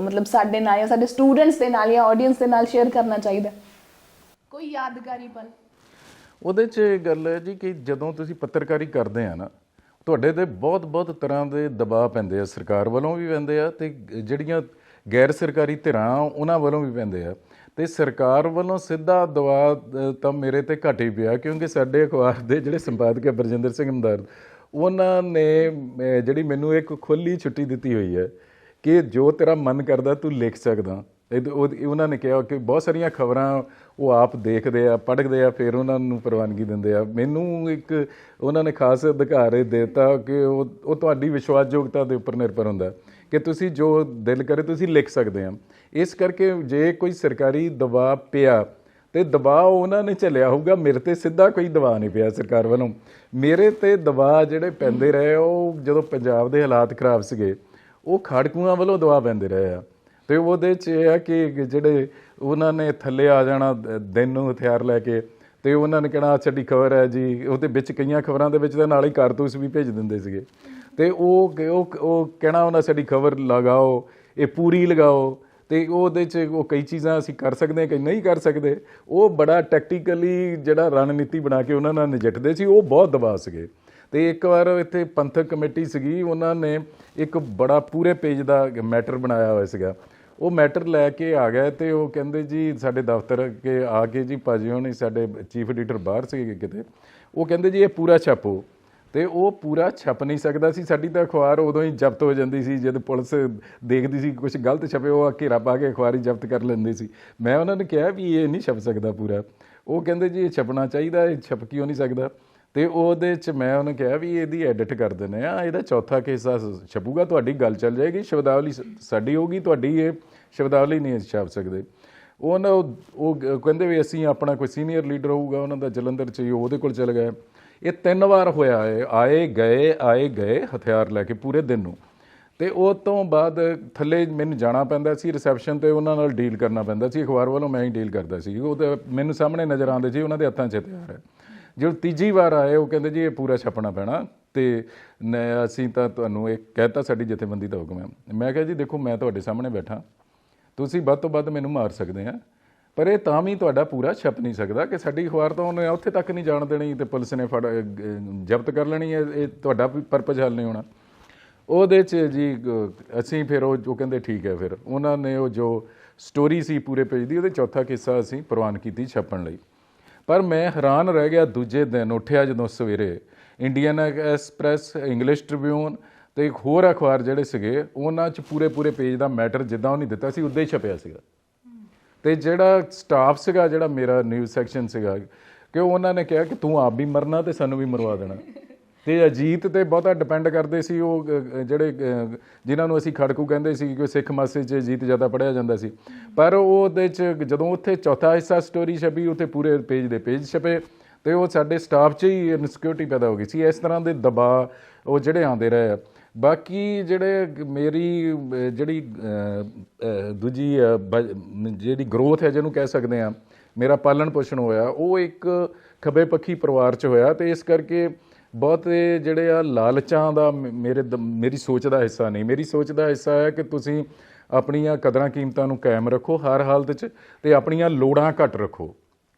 ਮਤਲਬ ਸਾਡੇ ਨਾਲ ਜਾਂ ਸਾਡੇ ਸਟੂਡੈਂਟਸ ਦੇ ਨਾਲ ਜਾਂ ਆਡੀਅנס ਦੇ ਨਾਲ ਸ਼ੇਅਰ ਕਰਨਾ ਚਾਹੀਦਾ, ਕੋਈ ਯਾਦਗਾਰੀ ਪਲ? ਉਹਦੇ 'ਚ ਗੱਲ ਹੈ ਜੀ ਕਿ ਜਦੋਂ ਤੁਸੀਂ ਪੱਤਰਕਾਰੀ ਕਰਦੇ ਆ ਨਾ, ਤੁਹਾਡੇ 'ਤੇ ਬਹੁਤ ਤਰ੍ਹਾਂ ਦੇ ਦਬਾਅ ਪੈਂਦੇ ਆ, ਸਰਕਾਰ ਵੱਲੋਂ ਵੀ ਪੈਂਦੇ ਆ ਅਤੇ ਜਿਹੜੀਆਂ ਗੈਰ ਸਰਕਾਰੀ ਧਿਰਾਂ ਉਹਨਾਂ ਵੱਲੋਂ ਵੀ ਪੈਂਦੇ ਆ। ਅਤੇ ਸਰਕਾਰ ਵੱਲੋਂ ਸਿੱਧਾ ਦਬਾਅ ਤਾਂ ਮੇਰੇ 'ਤੇ ਘੱਟ ਹੀ ਪਿਆ, ਕਿਉਂਕਿ ਸਾਡੇ ਅਖਬਾਰ ਦੇ ਜਿਹੜੇ ਸੰਪਾਦਕ ਹੈ ਬਰਜਿੰਦਰ ਸਿੰਘ ਹਮਦਰਦ, ਉਹਨਾਂ ਨੇ ਜਿਹੜੀ ਮੈਨੂੰ ਇੱਕ ਖੁੱਲ੍ਹੀ ਛੁੱਟੀ ਦਿੱਤੀ ਹੋਈ ਹੈ ਕਿ ਜੋ ਤੇਰਾ ਮਨ ਕਰਦਾ ਤੂੰ ਲਿਖ ਸਕਦਾ। ਉਹਨਾਂ ਨੇ ਕਿਹਾ ਕਿ ਬਹੁਤ ਸਾਰੀਆਂ ਖਬਰਾਂ ਉਹ ਆਪ ਦੇਖਦੇ ਆ, ਪੜ੍ਹਦੇ ਆ, ਫਿਰ ਉਹਨਾਂ ਨੂੰ ਪ੍ਰਵਾਨਗੀ ਦਿੰਦੇ ਆ। ਮੈਨੂੰ ਇੱਕ ਉਹਨਾਂ ਨੇ ਖਾਸ ਅਧਿਕਾਰ ਇਹ ਦੇ ਦਿੱਤਾ ਕਿ ਉਹ ਤੁਹਾਡੀ ਵਿਸ਼ਵਾਸਯੋਗਤਾ ਦੇ ਉੱਪਰ ਨਿਰਭਰ ਹੁੰਦਾ ਕਿ ਤੁਸੀਂ ਜੋ ਦਿਲ ਕਰੇ ਤੁਸੀਂ ਲਿਖ ਸਕਦੇ ਆ। ਇਸ ਕਰਕੇ ਜੇ ਕੋਈ ਸਰਕਾਰੀ ਦਬਾਅ ਪਿਆ ਅਤੇ ਦਬਾਅ ਉਹਨਾਂ ਨੇ ਝੱਲਿਆ ਹੋਊਗਾ, ਮੇਰੇ 'ਤੇ ਸਿੱਧਾ ਕੋਈ ਦਬਾਅ ਨਹੀਂ ਪਿਆ ਸਰਕਾਰ ਵੱਲੋਂ। ਮੇਰੇ 'ਤੇ ਦਬਾਅ ਜਿਹੜੇ ਪੈਂਦੇ ਰਹੇ ਉਹ ਜਦੋਂ ਪੰਜਾਬ ਦੇ ਹਾਲਾਤ ਖਰਾਬ ਸੀਗੇ, ਉਹ ਖਾੜਕੂਆਂ ਵੱਲੋਂ ਦਬਾਅ ਪੈਂਦੇ ਰਹੇ ਆ। ਅਤੇ ਉਹਦੇ 'ਚ ਇਹ ਆ ਕਿ ਜਿਹੜੇ ਉਹਨਾਂ ਨੇ ਥੱਲੇ ਆ ਜਾਣਾ ਦਿਨ ਨੂੰ ਹਥਿਆਰ ਲੈ ਕੇ, ਅਤੇ ਉਹਨਾਂ ਨੇ ਕਹਿਣਾ ਸਾਡੀ ਖਬਰ ਹੈ ਜੀ, ਉਹਦੇ ਵਿੱਚ ਕਈਆਂ ਖਬਰਾਂ ਦੇ ਵਿੱਚ ਤਾਂ ਨਾਲ ਹੀ ਕਾਰਤੂਸ ਵੀ ਭੇਜ ਦਿੰਦੇ ਸੀਗੇ, ਅਤੇ ਉਹ ਕਹਿਣਾ ਉਹਨਾਂ ਸਾਡੀ ਖਬਰ ਲਗਾਓ, ਇਹ ਪੂਰੀ ਲਗਾਓ, ਅਤੇ ਉਹਦੇ 'ਚ ਉਹ ਕਈ ਚੀਜ਼ਾਂ ਅਸੀਂ ਕਰ ਸਕਦੇ ਹਾਂ, ਕਈ ਨਹੀਂ ਕਰ ਸਕਦੇ। ਉਹ ਬੜਾ ਟੈਕਟੀਕਲੀ ਜਿਹੜਾ ਰਣਨੀਤੀ ਬਣਾ ਕੇ ਉਹਨਾਂ ਨਾਲ ਨਜਿੱਠਦੇ ਸੀ, ਉਹ ਬਹੁਤ ਦਬਾਅ ਸੀਗੇ। ਅਤੇ ਇੱਕ ਵਾਰ ਇੱਥੇ ਪੰਥਕ ਕਮੇਟੀ ਸੀਗੀ, ਉਹਨਾਂ ਨੇ ਇੱਕ ਬੜਾ ਪੂਰੇ ਪੇਜ ਦਾ ਮੈਟਰ ਬਣਾਇਆ ਹੋਇਆ ਸੀਗਾ। ਉਹ ਮੈਟਰ ਲੈ ਕੇ ਆ ਗਏ ਅਤੇ ਉਹ ਕਹਿੰਦੇ ਜੀ ਸਾਡੇ ਦਫ਼ਤਰ ਕੇ ਆ ਕੇ ਜੀ ਭਾਜੀ ਹੋਣੀ ਸਾਡੇ ਚੀਫ ਐਡੀਟਰ ਬਾਹਰ ਸੀਗੇ ਕਿਤੇ, ਉਹ ਕਹਿੰਦੇ ਜੀ ਇਹ ਪੂਰਾ ਛਾਪੋ। ਅਤੇ ਉਹ ਪੂਰਾ ਛਪ ਨਹੀਂ ਸਕਦਾ ਸੀ। ਸਾਡੀ ਤਾਂ ਅਖਬਾਰ ਉਦੋਂ ਹੀ ਜ਼ਬਤ ਹੋ ਜਾਂਦੀ ਸੀ ਜਦ ਪੁਲਿਸ ਦੇਖਦੀ ਸੀ ਕੁਛ ਗਲਤ ਛਪੇ, ਉਹ ਘੇਰਾ ਪਾ ਕੇ ਅਖਬਾਰ ਹੀ ਜ਼ਬਤ ਕਰ ਲੈਂਦੇ ਸੀ। ਮੈਂ ਉਹਨਾਂ ਨੂੰ ਕਿਹਾ ਵੀ ਇਹ ਨਹੀਂ ਛਪ ਸਕਦਾ ਪੂਰਾ। ਉਹ ਕਹਿੰਦੇ ਜੀ ਇਹ ਛਪਣਾ ਚਾਹੀਦਾ, ਇਹ ਛਪ ਕਿਉਂ ਨਹੀਂ ਸਕਦਾ? ਅਤੇ ਉਹਦੇ 'ਚ ਮੈਂ ਉਹਨੂੰ ਕਿਹਾ ਵੀ ਇਹਦੀ ਐਡਿਟ ਕਰ ਦਿੰਦੇ ਆ, ਇਹਦਾ ਚੌਥਾ ਹਿੱਸਾ ਛਪੂਗਾ, ਤੁਹਾਡੀ ਗੱਲ ਚੱਲ ਜਾਏਗੀ, ਸ਼ਬਦਾਵਲੀ ਸਾਡੀ ਹੋਊਗੀ, ਤੁਹਾਡੀ ਇਹ ਸ਼ਬਦਾਵਲੀ ਨਹੀਂ ਛਾਪ ਸਕਦੇ। ਉਹ ਕਹਿੰਦੇ ਵੀ ਅਸੀਂ ਆਪਣਾ ਕੋਈ ਸੀਨੀਅਰ ਲੀਡਰ ਹੋਊਗਾ ਉਹਨਾਂ ਦਾ ਜਲੰਧਰ 'ਚ, ਉਹਦੇ ਕੋਲ ਚਲੇ ਗਏ। ਇਹ 3 ਵਾਰ ਹੋਇਆ ਹੈ, ਆਏ ਗਏ ਹਥਿਆਰ ਲੈ ਕੇ ਪੂਰੇ ਦਿਨ ਨੂੰ। ਅਤੇ ਉਹ ਤੋਂ ਬਾਅਦ ਥੱਲੇ ਮੈਨੂੰ ਜਾਣਾ ਪੈਂਦਾ ਸੀ ਰਿਸੈਪਸ਼ਨ 'ਤੇ, ਉਹਨਾਂ ਨਾਲ ਡੀਲ ਕਰਨਾ ਪੈਂਦਾ ਸੀ, ਅਖਬਾਰ ਵੱਲੋਂ ਮੈਂ ਹੀ ਡੀਲ ਕਰਦਾ ਸੀ। ਉਹ ਤਾਂ ਮੈਨੂੰ ਸਾਹਮਣੇ ਨਜ਼ਰ ਆਉਂਦੇ ਸੀ, ਉਹਨਾਂ ਦੇ ਹੱਥਾਂ 'ਚ ਹਥਿਆਰ ਹੈ। ਜਦੋਂ ਤੀਜੀ ਵਾਰ ਆਏ ਉਹ ਕਹਿੰਦੇ ਜੀ ਇਹ ਪੂਰਾ ਛਾਪਣਾ ਪੈਣਾ, ਅਤੇ ਅਸੀਂ ਤਾਂ ਤੁਹਾਨੂੰ ਇਹ ਕਹਿਤਾ ਸਾਡੀ ਜਥੇਬੰਦੀ ਦਾ ਹੁਕਮ ਹੈ। ਮੈਂ ਕਿਹਾ ਜੀ ਦੇਖੋ ਮੈਂ ਤੁਹਾਡੇ ਸਾਹਮਣੇ ਬੈਠਾ, ਤੁਸੀਂ ਵੱਧ ਤੋਂ ਵੱਧ ਮੈਨੂੰ ਮਾਰ ਸਕਦੇ ਆ, ਪਰ ਇਹ ਤਾਂ ਵੀ ਤੁਹਾਡਾ ਪੂਰਾ ਛਪ ਨਹੀਂ ਸਕਦਾ ਕਿ ਸਾਡੀ ਅਖਬਾਰ ਤਾਂ ਉਹਨੇ ਉੱਥੇ ਤੱਕ ਨਹੀਂ ਜਾਣ ਦੇਣੀ ਅਤੇ ਪੁਲਿਸ ਨੇ ਜ਼ਬਤ ਕਰ ਲੈਣੀ ਹੈ, ਇਹ ਤੁਹਾਡਾ ਪਰਪਸ ਹੱਲ ਨਹੀਂ ਹੋਣਾ। ਉਹਦੇ 'ਚ ਜੀ ਅਸੀਂ ਫਿਰ ਉਹ ਕਹਿੰਦੇ ਠੀਕ ਹੈ। ਫਿਰ ਉਹਨਾਂ ਨੇ ਉਹ ਜੋ ਸਟੋਰੀ ਸੀ ਪੂਰੇ ਪੇਜ ਦੀ, ਉਹਦੇ ਚੌਥਾ ਹਿੱਸਾ ਅਸੀਂ ਪ੍ਰਵਾਨ ਕੀਤੀ ਛਾਪਣ ਲਈ। ਪਰ ਮੈਂ ਹੈਰਾਨ ਰਹਿ ਗਿਆ, ਦੂਜੇ ਦਿਨ ਉੱਠਿਆ ਜਦੋਂ ਸਵੇਰੇ, ਇੰਡੀਅਨ ਐਕਸਪ੍ਰੈਸ, ਇੰਗਲਿਸ਼ ਟ੍ਰਿਬਿਊਨ ਅਤੇ ਇੱਕ ਹੋਰ ਅਖਬਾਰ ਜਿਹੜੇ ਸੀਗੇ, ਉਹਨਾਂ 'ਚ ਪੂਰੇ ਪੇਜ ਦਾ ਮੈਟਰ ਜਿੱਦਾਂ ਉਹਨੇ ਦਿੱਤਾ ਸੀ ਉੱਦਾਂ ਹੀ ਛਪਿਆ ਸੀਗਾ। ਅਤੇ ਜਿਹੜਾ ਸਟਾਫ ਸੀਗਾ, ਜਿਹੜਾ ਮੇਰਾ ਨਿਊਜ਼ ਸੈਕਸ਼ਨ ਸੀਗਾ, ਕਿ ਉਹਨਾਂ ਨੇ ਕਿਹਾ ਕਿ ਤੂੰ ਆਪ ਵੀ ਮਰਨਾ ਅਤੇ ਸਾਨੂੰ ਵੀ ਮਰਵਾ ਦੇਣਾ। ਅਤੇ ਅਜੀਤ 'ਤੇ ਬਹੁਤਾ ਡਿਪੈਂਡ ਕਰਦੇ ਸੀ ਉਹ ਜਿਹੜੇ ਜਿਨ੍ਹਾਂ ਨੂੰ ਅਸੀਂ ਖੜਕੂ ਕਹਿੰਦੇ ਸੀ, ਕਿ ਸਿੱਖ ਮਾਸੇ 'ਚ ਅਜੀਤ ਜ਼ਿਆਦਾ ਪੜ੍ਹਿਆ ਜਾਂਦਾ ਸੀ। ਪਰ ਉਹਦੇ 'ਚ ਜਦੋਂ ਉੱਥੇ ਚੌਥਾ ਹਿੱਸਾ ਸਟੋਰੀ ਛਪੀ, ਉੱਥੇ ਪੂਰੇ ਪੇਜ ਦੇ ਪੇਜ ਛਪੇ, ਅਤੇ ਉਹ ਸਾਡੇ ਸਟਾਫ 'ਚ ਹੀ ਇਨਸਿਕਿਉਰਿਟੀ ਪੈਦਾ ਹੋ ਗਈ ਸੀ। ਇਸ ਤਰ੍ਹਾਂ ਦੇ ਦਬਾਅ ਉਹ ਜਿਹੜੇ ਆਉਂਦੇ ਰਹੇ ਆ। ਬਾਕੀ ਜਿਹੜੇ ਮੇਰੀ ਜਿਹੜੀ ਦੂਜੀ ਜਿਹੜੀ ਗਰੋਥ ਹੈ ਜਿਹਨੂੰ ਕਹਿ ਸਕਦੇ ਹਾਂ, ਮੇਰਾ ਪਾਲਣ ਪੋਸ਼ਣ ਹੋਇਆ, ਉਹ ਇੱਕ ਖੱਬੇ ਪੱਖੀ ਪਰਿਵਾਰ 'ਚ ਹੋਇਆ। ਅਤੇ ਇਸ ਕਰਕੇ ਬਹੁਤੇ ਜਿਹੜੇ ਆ ਲਾਲਚਾਂ ਦਾ ਮੇਰੀ ਸੋਚ ਦਾ ਹਿੱਸਾ ਨਹੀਂ। ਮੇਰੀ ਸੋਚ ਦਾ ਹਿੱਸਾ ਹੈ ਕਿ ਤੁਸੀਂ ਆਪਣੀਆਂ ਕਦਰਾਂ ਕੀਮਤਾਂ ਨੂੰ ਕਾਇਮ ਰੱਖੋ ਹਰ ਹਾਲਤ 'ਚ, ਅਤੇ ਆਪਣੀਆਂ ਲੋੜਾਂ ਘੱਟ ਰੱਖੋ,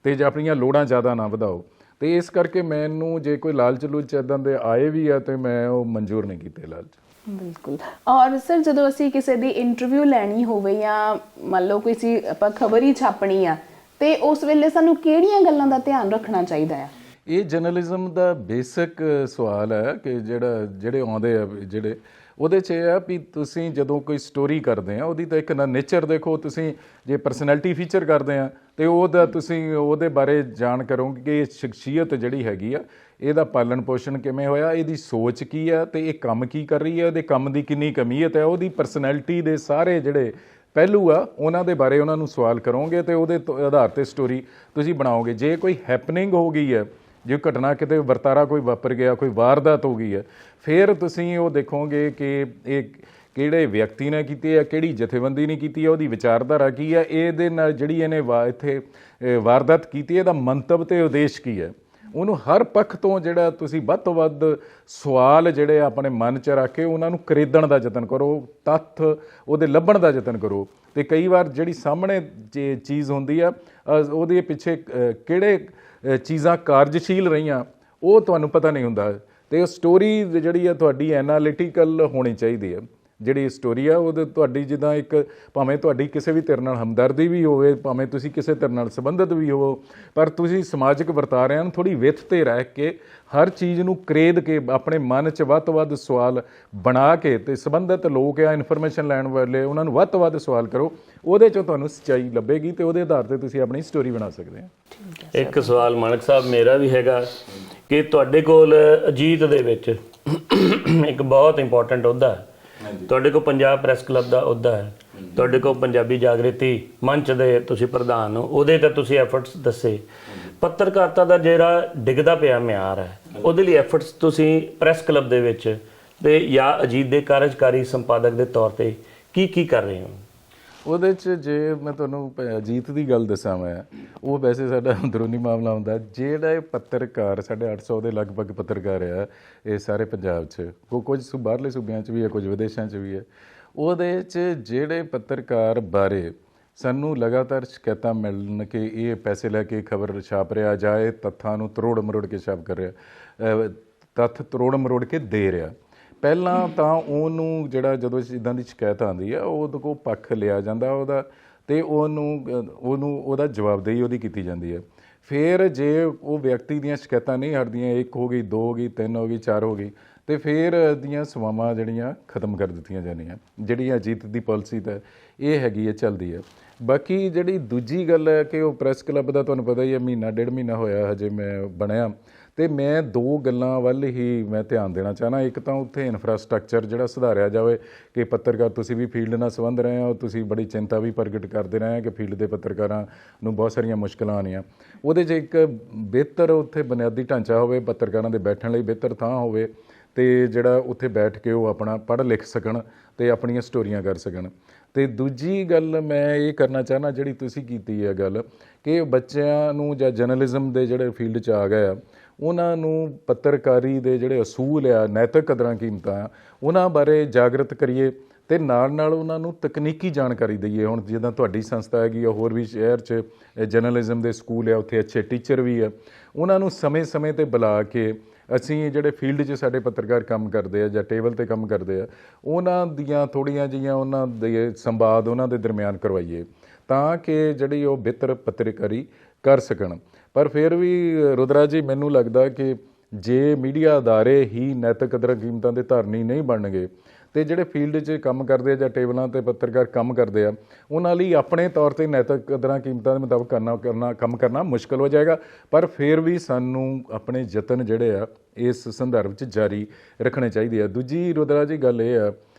ਅਤੇ ਜੇ ਆਪਣੀਆਂ ਲੋੜਾਂ ਜ਼ਿਆਦਾ ਨਾ ਵਧਾਓ। ਤੇ ਇਸ ਕਰਕੇ ਮੈਨੂੰ ਜੇ ਕੋਈ ਲਾਲਚ ਲੂਲਚ ਇੱਦਾਂ ਦੇ ਆਏ ਵੀ ਆ ਤੇ ਮੈਂ ਉਹ ਮਨਜ਼ੂਰ ਨਹੀਂ ਕੀਤੇ ਲਾਲਚ। ਬਿਲਕੁਲ। ਔਰ ਸਰ ਜਦੋਂ ਅਸੀਂ ਕਿਸੇ ਦੀ ਇੰਟਰਵਿਊ ਲੈਣੀ ਹੋਵੇ ਜਾਂ ਮੰਨ ਲਓ ਕਿਸੇ ਆਪਾਂ ਖਬਰ ਹੀ ਛਾਪਣੀ ਆ ਤੇ ਉਸ ਵੇਲੇ ਸਾਨੂੰ ਕਿਹੜੀਆਂ ਗੱਲਾਂ ਦਾ ਧਿਆਨ ਰੱਖਣਾ ਚਾਹੀਦਾ ਆ? ਇਹ ਜਰਨਲਿਜ਼ਮ ਦਾ ਬੇਸਿਕ ਸਵਾਲ ਹੈ ਕਿ ਜਿਹੜੇ ਆਉਂਦੇ ਆ ਜਿਹੜੇ ਉਹਦੇ 'ਚ ਇਹ ਆ ਵੀ ਤੁਸੀਂ ਜਦੋਂ ਕੋਈ ਸਟੋਰੀ ਕਰਦੇ ਆ ਉਹਦੀ ਤਾਂ ਇੱਕ ਨਾ ਨੇਚਰ ਦੇਖੋ, ਤੁਸੀਂ ਜੇ ਪਰਸਨੈਲਿਟੀ ਫੀਚਰ ਕਰਦੇ ਆ ਤੇ ਉਹਦਾ ਤੁਸੀਂ ਉਹਦੇ ਬਾਰੇ ਜਾਣ ਕਰੋਗੇ ਕਿ ਇਹ ਸ਼ਖਸੀਅਤ ਜਿਹੜੀ ਹੈਗੀ ਆ ਇਹਦਾ ਪਾਲਣ ਪੋਸ਼ਣ ਕਿਵੇਂ ਹੋਇਆ, ਇਹਦੀ ਸੋਚ ਕੀ ਆ ਤੇ ਇਹ ਕੰਮ ਕੀ ਕਰ ਰਹੀ ਹੈ, ਉਹਦੇ ਕੰਮ ਦੀ ਕਿੰਨੀ ਕਮੀਅਤ ਹੈ, ਉਹਦੀ ਪਰਸਨੈਲਿਟੀ ਦੇ ਸਾਰੇ ਜਿਹੜੇ ਪਹਿਲੂ ਆ ਉਹਨਾਂ ਦੇ ਬਾਰੇ ਉਹਨਾਂ ਨੂੰ ਸਵਾਲ ਕਰੋਗੇ ਤੇ ਉਹਦੇ ਆਧਾਰ 'ਤੇ ਸਟੋਰੀ ਤੁਸੀਂ ਬਣਾਓਗੇ। ਜੇ ਕੋਈ ਹੈਪਨਿੰਗ ਹੋ ਗਈ ਹੈ, ਜੇ ਘਟਨਾ ਕਿਤੇ ਵਰਤਾਰਾ ਕੋਈ ਵਾਪਰ ਗਿਆ, ਕੋਈ ਵਾਰਦਾਤ ਹੋ ਗਈ ਹੈ, ਫਿਰ ਤੁਸੀਂ ਉਹ ਦੇਖੋਗੇ ਕਿ ਇਹ ਕਿਹੜੇ ਵਿਅਕਤੀ ਨੇ ਕੀਤੀ ਹੈ, ਕਿਹੜੀ ਜਥੇਬੰਦੀ ਨੇ ਕੀਤੀ ਹੈ, ਉਹਦੀ ਵਿਚਾਰਧਾਰਾ ਕੀ ਹੈ, ਇਹਦੇ ਨਾਲ ਜਿਹੜੀ ਇਹਨੇ ਇੱਥੇ ਵਾਰਦਾਤ ਕੀਤੀ ਇਹਦਾ ਮੰਤਵ ਤੇ ਉਦੇਸ਼ ਕੀ ਹੈ। ਉਹਨੂੰ ਹਰ ਪੱਖ ਤੋਂ ਜਿਹੜਾ ਤੁਸੀਂ ਵੱਧ ਤੋਂ ਵੱਧ ਸਵਾਲ ਜਿਹੜੇ ਆਪਣੇ ਮਨ 'ਚ ਰੱਖ ਕੇ ਉਹਨਾਂ ਨੂੰ ਖਰੀਦਣ ਦਾ ਯਤਨ ਕਰੋ, ਤੱਥ ਉਹਦੇ ਲੱਭਣ ਦਾ ਯਤਨ ਕਰੋ। ਤੇ ਕਈ ਵਾਰ ਜਿਹੜੀ ਸਾਹਮਣੇ ਚੀਜ਼ ਹੁੰਦੀ ਆ ਉਹਦੇ ਪਿੱਛੇ ਕਿਹੜੇ ਚੀਜ਼ਾਂ ਕਾਰਜਸ਼ੀਲ ਰਹੀਆਂ ਉਹ ਤੁਹਾਨੂੰ ਪਤਾ ਨਹੀਂ ਹੁੰਦਾ। ਤੇ ਉਹ ਸਟੋਰੀ ਜਿਹੜੀ ਆ ਤੁਹਾਡੀ ਐਨਾਲਿਟੀਕਲ ਹੋਣੀ ਚਾਹੀਦੀ ਹੈ। ਜਿਹੜੀ ਸਟੋਰੀ ਆ ਉਹਦੇ ਤੁਹਾਡੀ ਜਿੱਦਾਂ ਇੱਕ ਭਾਵੇਂ ਤੁਹਾਡੀ ਕਿਸੇ ਵੀ ਧਿਰ ਨਾਲ ਹਮਦਰਦੀ ਵੀ ਹੋਵੇ, ਭਾਵੇਂ ਤੁਸੀਂ ਕਿਸੇ ਧਿਰ ਨਾਲ ਸੰਬੰਧਿਤ ਵੀ ਹੋਵੋ, ਪਰ ਤੁਸੀਂ ਸਮਾਜਿਕ ਵਰਤਾਰਿਆਂ ਨੂੰ ਥੋੜ੍ਹੀ ਵਿੱਥ 'ਤੇ ਰਹਿ ਕੇ ਹਰ ਚੀਜ਼ ਨੂੰ ਕਰੇਦ ਕੇ ਆਪਣੇ ਮਨ 'ਚ ਵੱਧ ਤੋਂ ਵੱਧ ਸਵਾਲ ਬਣਾ ਕੇ ਤੇ ਸੰਬੰਧਿਤ ਲੋਕ ਆ ਇਨਫੋਰਮੇਸ਼ਨ ਲੈਣ ਵਾਲੇ ਉਹਨਾਂ ਨੂੰ ਵੱਧ ਤੋਂ ਵੱਧ ਸਵਾਲ ਕਰੋ। ਉਹਦੇ 'ਚੋਂ ਤੁਹਾਨੂੰ ਸੱਚਾਈ ਲੱਭੇਗੀ ਤੇ ਉਹਦੇ ਆਧਾਰ 'ਤੇ ਤੁਸੀਂ ਆਪਣੀ ਸਟੋਰੀ ਬਣਾ ਸਕਦੇ ਹੋ। ਇੱਕ ਸਵਾਲ ਮਾਨਕ ਸਾਹਿਬ ਮੇਰਾ ਵੀ ਹੈਗਾ ਕਿ ਤੁਹਾਡੇ ਕੋਲ ਅਜੀਤ ਦੇ ਵਿੱਚ ਇੱਕ ਬਹੁਤ ਇੰਪੋਰਟੈਂਟ ਅਹੁਦਾ ਹੈ, ਤੁਹਾਡੇ ਕੋਲ ਪੰਜਾਬ ਪ੍ਰੈਸ ਕਲੱਬ ਦਾ ਅਹੁਦਾ ਹੈ, ਤੁਹਾਡੇ ਕੋਲ ਪੰਜਾਬੀ ਜਾਗਰਤੀ ਮੰਚ ਦੇ ਤੁਸੀਂ ਪ੍ਰਧਾਨ ਹੋ, ਉਹਦੇ ਤੇ ਤੁਸੀਂ ਐਫਰਟਸ ਦੱਸੇ। ਪੱਤਰਕਾਰਤਾ ਦਾ ਜਿਹੜਾ ਡਿੱਗਦਾ ਪਿਆ ਮਿਆਰ ਹੈ ਉਹਦੇ ਲਈ ਐਫਰਟਸ ਤੁਸੀਂ ਪ੍ਰੈਸ ਕਲੱਬ ਦੇ ਵਿੱਚ ਤੇ ਜਾਂ ਅਜੀਤ ਦੇ ਕਾਰਜਕਾਰੀ ਸੰਪਾਦਕ ਦੇ ਤੌਰ ਤੇ ਕੀ ਕਰ ਰਹੇ ਹੋ? ਉਹਦੇ 'ਚ ਜੇ ਮੈਂ ਤੁਹਾਨੂੰ ਅਜੀਤ ਦੀ ਗੱਲ ਦੱਸਾਂ, ਮੈਂ ਉਹ ਵੈਸੇ ਸਾਡਾ ਅੰਦਰੂਨੀ ਮਾਮਲਾ ਹੁੰਦਾ। ਜਿਹੜਾ ਇਹ ਪੱਤਰਕਾਰ ਸਾਡੇ 800 ਦੇ ਲਗਭਗ ਪੱਤਰਕਾਰ ਆ ਇਹ ਸਾਰੇ ਪੰਜਾਬ 'ਚ, ਕੁਝ ਬਾਹਰਲੇ ਸੂਬਿਆਂ 'ਚ ਵੀ ਹੈ, ਕੁਝ ਵਿਦੇਸ਼ਾਂ 'ਚ ਵੀ ਹੈ। ਉਹਦੇ 'ਚ ਜਿਹੜੇ ਪੱਤਰਕਾਰ ਬਾਰੇ ਸਾਨੂੰ ਲਗਾਤਾਰ ਸ਼ਿਕਾਇਤਾਂ ਮਿਲਣ ਕਿ ਇਹ ਪੈਸੇ ਲੈ ਕੇ ਖਬਰ ਛਾਪ ਰਿਹਾ ਜਾਂ ਇਹ ਤੱਥਾਂ ਨੂੰ ਤਰੋੜ ਮਰੋੜ ਕੇ ਛਾਪ ਕਰ ਰਿਹਾ, ਤੱਥ ਤਰੋੜ ਮਰੋੜ ਕੇ ਦੇ ਰਿਹਾ। ਪਹਿਲਾਂ ਤਾਂ ਉਹਨੂੰ ਜਿਹੜਾ ਜਦੋਂ ਇੱਦਾਂ ਦੀ ਸ਼ਿਕਾਇਤ ਆਉਂਦੀ ਆ ਉਹਦੇ ਕੋਲ ਪੱਖ ਲਿਆ ਜਾਂਦਾ ਉਹਦਾ ਅਤੇ ਉਹਨੂੰ ਉਹਦਾ ਜਵਾਬਦੇਹੀ ਉਹਦੀ ਕੀਤੀ ਜਾਂਦੀ ਹੈ। ਫਿਰ ਜੇ ਉਹ ਵਿਅਕਤੀ ਦੀਆਂ ਸ਼ਿਕਾਇਤਾਂ ਨਹੀਂ ਹਟਦੀਆਂ, 1 ਹੋ ਗਈ, 2 ਹੋ ਗਈ, 3 ਹੋ ਗਈ, 4 ਹੋ ਗਈ, ਅਤੇ ਫਿਰ ਇਹਦੀਆਂ ਸੇਵਾਵਾਂ ਜਿਹੜੀਆਂ ਖਤਮ ਕਰ ਦਿੱਤੀਆਂ ਜਾਂਦੀਆਂ। ਜਿਹੜੀ ਅਜੀਤ ਦੀ ਪਾਲਿਸੀ ਤਾਂ ਇਹ ਹੈਗੀ ਹੈ, ਚੱਲਦੀ ਹੈ। ਬਾਕੀ ਜਿਹੜੀ ਦੂਜੀ ਗੱਲ ਹੈ ਕਿ ਉਹ ਪ੍ਰੈਸ ਕਲੱਬ ਦਾ ਤੁਹਾਨੂੰ ਪਤਾ ਹੀ ਹੈ, ਮਹੀਨਾ 1.5 ਮਹੀਨਾ ਹੋਇਆ ਹਜੇ ਮੈਂ ਬਣਿਆ, ਅਤੇ ਮੈਂ 2 ਗੱਲਾਂ ਵੱਲ ਹੀ ਮੈਂ ਧਿਆਨ ਦੇਣਾ ਚਾਹੁੰਦਾ। ਇੱਕ ਤਾਂ ਉੱਥੇ ਇਨਫਰਾਸਟਰਕਚਰ ਜਿਹੜਾ ਸੁਧਾਰਿਆ ਜਾਵੇ ਕਿ ਪੱਤਰਕਾਰ ਤੁਸੀਂ ਵੀ ਫੀਲਡ ਨਾਲ ਸੰਬੰਧ ਰਹੇ ਹੋ, ਤੁਸੀਂ ਬੜੀ ਚਿੰਤਾ ਵੀ ਪ੍ਰਗਟ ਕਰਦੇ ਰਹੇ ਕਿ ਫੀਲਡ ਦੇ ਪੱਤਰਕਾਰਾਂ ਨੂੰ ਬਹੁਤ ਸਾਰੀਆਂ ਮੁਸ਼ਕਿਲਾਂ ਆਉਂਦੀਆਂ। ਉਹਦੇ 'ਚ ਇੱਕ ਬਿਹਤਰ ਉੱਥੇ ਬੁਨਿਆਦੀ ਢਾਂਚਾ ਹੋਵੇ, ਪੱਤਰਕਾਰਾਂ ਦੇ ਬੈਠਣ ਲਈ ਬਿਹਤਰ ਥਾਂ ਹੋਵੇ ਅਤੇ ਜਿਹੜਾ ਉੱਥੇ ਬੈਠ ਕੇ ਉਹ ਆਪਣਾ ਪੜ੍ਹ ਲਿਖ ਸਕਣ ਅਤੇ ਆਪਣੀਆਂ ਸਟੋਰੀਆਂ ਕਰ ਸਕਣ। ਅਤੇ ਦੂਜੀ ਗੱਲ ਮੈਂ ਇਹ ਕਰਨਾ ਚਾਹੁੰਦਾ, ਜਿਹੜੀ ਤੁਸੀਂ ਕੀਤੀ ਹੈ ਗੱਲ, ਕਿ ਬੱਚਿਆਂ ਨੂੰ ਜਾਂ ਜਰਨਲਿਜ਼ਮ ਦੇ ਜਿਹੜੇ ਫੀਲਡ 'ਚ ਆ ਗਏ ਆ ਉਹਨਾਂ ਨੂੰ ਪੱਤਰਕਾਰੀ ਦੇ ਜਿਹੜੇ ਅਸੂਲ ਆ, ਨੈਤਿਕ ਕਦਰਾਂ ਕੀਮਤਾਂ ਆ, ਉਹਨਾਂ ਬਾਰੇ ਜਾਗਰਤ ਕਰੀਏ ਅਤੇ ਨਾਲ ਉਹਨਾਂ ਨੂੰ ਤਕਨੀਕੀ ਜਾਣਕਾਰੀ ਦਈਏ। ਹੁਣ ਜਿੱਦਾਂ ਤੁਹਾਡੀ ਸੰਸਥਾ ਹੈਗੀ ਆ, ਹੋਰ ਵੀ ਸ਼ਹਿਰ 'ਚ ਜਰਨਲਿਜ਼ਮ ਦੇ ਸਕੂਲ ਆ, ਉੱਥੇ ਅੱਛੇ ਟੀਚਰ ਵੀ ਆ, ਉਹਨਾਂ ਨੂੰ ਸਮੇਂ-ਸਮੇਂ 'ਤੇ ਬੁਲਾ ਕੇ ਅਸੀਂ ਜਿਹੜੇ ਫੀਲਡ 'ਚ ਸਾਡੇ ਪੱਤਰਕਾਰ ਕੰਮ ਕਰਦੇ ਆ ਜਾਂ ਟੇਬਲ 'ਤੇ ਕੰਮ ਕਰਦੇ ਆ, ਉਹਨਾਂ ਦੀਆਂ ਥੋੜ੍ਹੀਆਂ ਜਿਹੀਆਂ ਉਹਨਾਂ ਦੇ ਸੰਵਾਦ ਉਹਨਾਂ ਦੇ ਦਰਮਿਆਨ ਕਰਵਾਈਏ ਤਾਂ ਕਿ ਜਿਹੜੀ ਉਹ ਬਿਹਤਰ ਪੱਤਰਕਾਰੀ ਕਰ ਸਕਣ। ਪਰ ਫਿਰ ਵੀ ਰੁਦਰਾ ਜੀ, ਮੈਨੂੰ ਲੱਗਦਾ ਕਿ ਜੇ ਮੀਡੀਆ ਅਦਾਰੇ ਹੀ ਨੈਤਿਕ ਕਦਰਾਂ ਕੀਮਤਾਂ ਦੇ ਧਾਰਨੀ ਨਹੀਂ ਬਣਨਗੇ ਅਤੇ ਜਿਹੜੇ ਫੀਲਡ 'ਚ ਕੰਮ ਕਰਦੇ ਆ ਜਾਂ ਟੇਬਲਾਂ 'ਤੇ ਪੱਤਰਕਾਰ ਕੰਮ ਕਰਦੇ ਆ, ਉਹਨਾਂ ਲਈ ਆਪਣੇ ਤੌਰ 'ਤੇ ਨੈਤਿਕ ਕਦਰਾਂ ਕੀਮਤਾਂ ਦੇ ਮੁਤਾਬਕ ਕੰਮ ਕਰਨਾ ਮੁਸ਼ਕਿਲ ਹੋ ਜਾਏਗਾ। ਪਰ ਫਿਰ ਵੀ ਸਾਨੂੰ ਆਪਣੇ ਯਤਨ ਜਿਹੜੇ ਆ ਇਸ ਸੰਦਰਭ 'ਚ ਜਾਰੀ ਰੱਖਣੇ ਚਾਹੀਦੇ ਆ। ਦੂਜੀ ਰੁਦਰਾ ਜੀ ਗੱਲ ਇਹ ਆ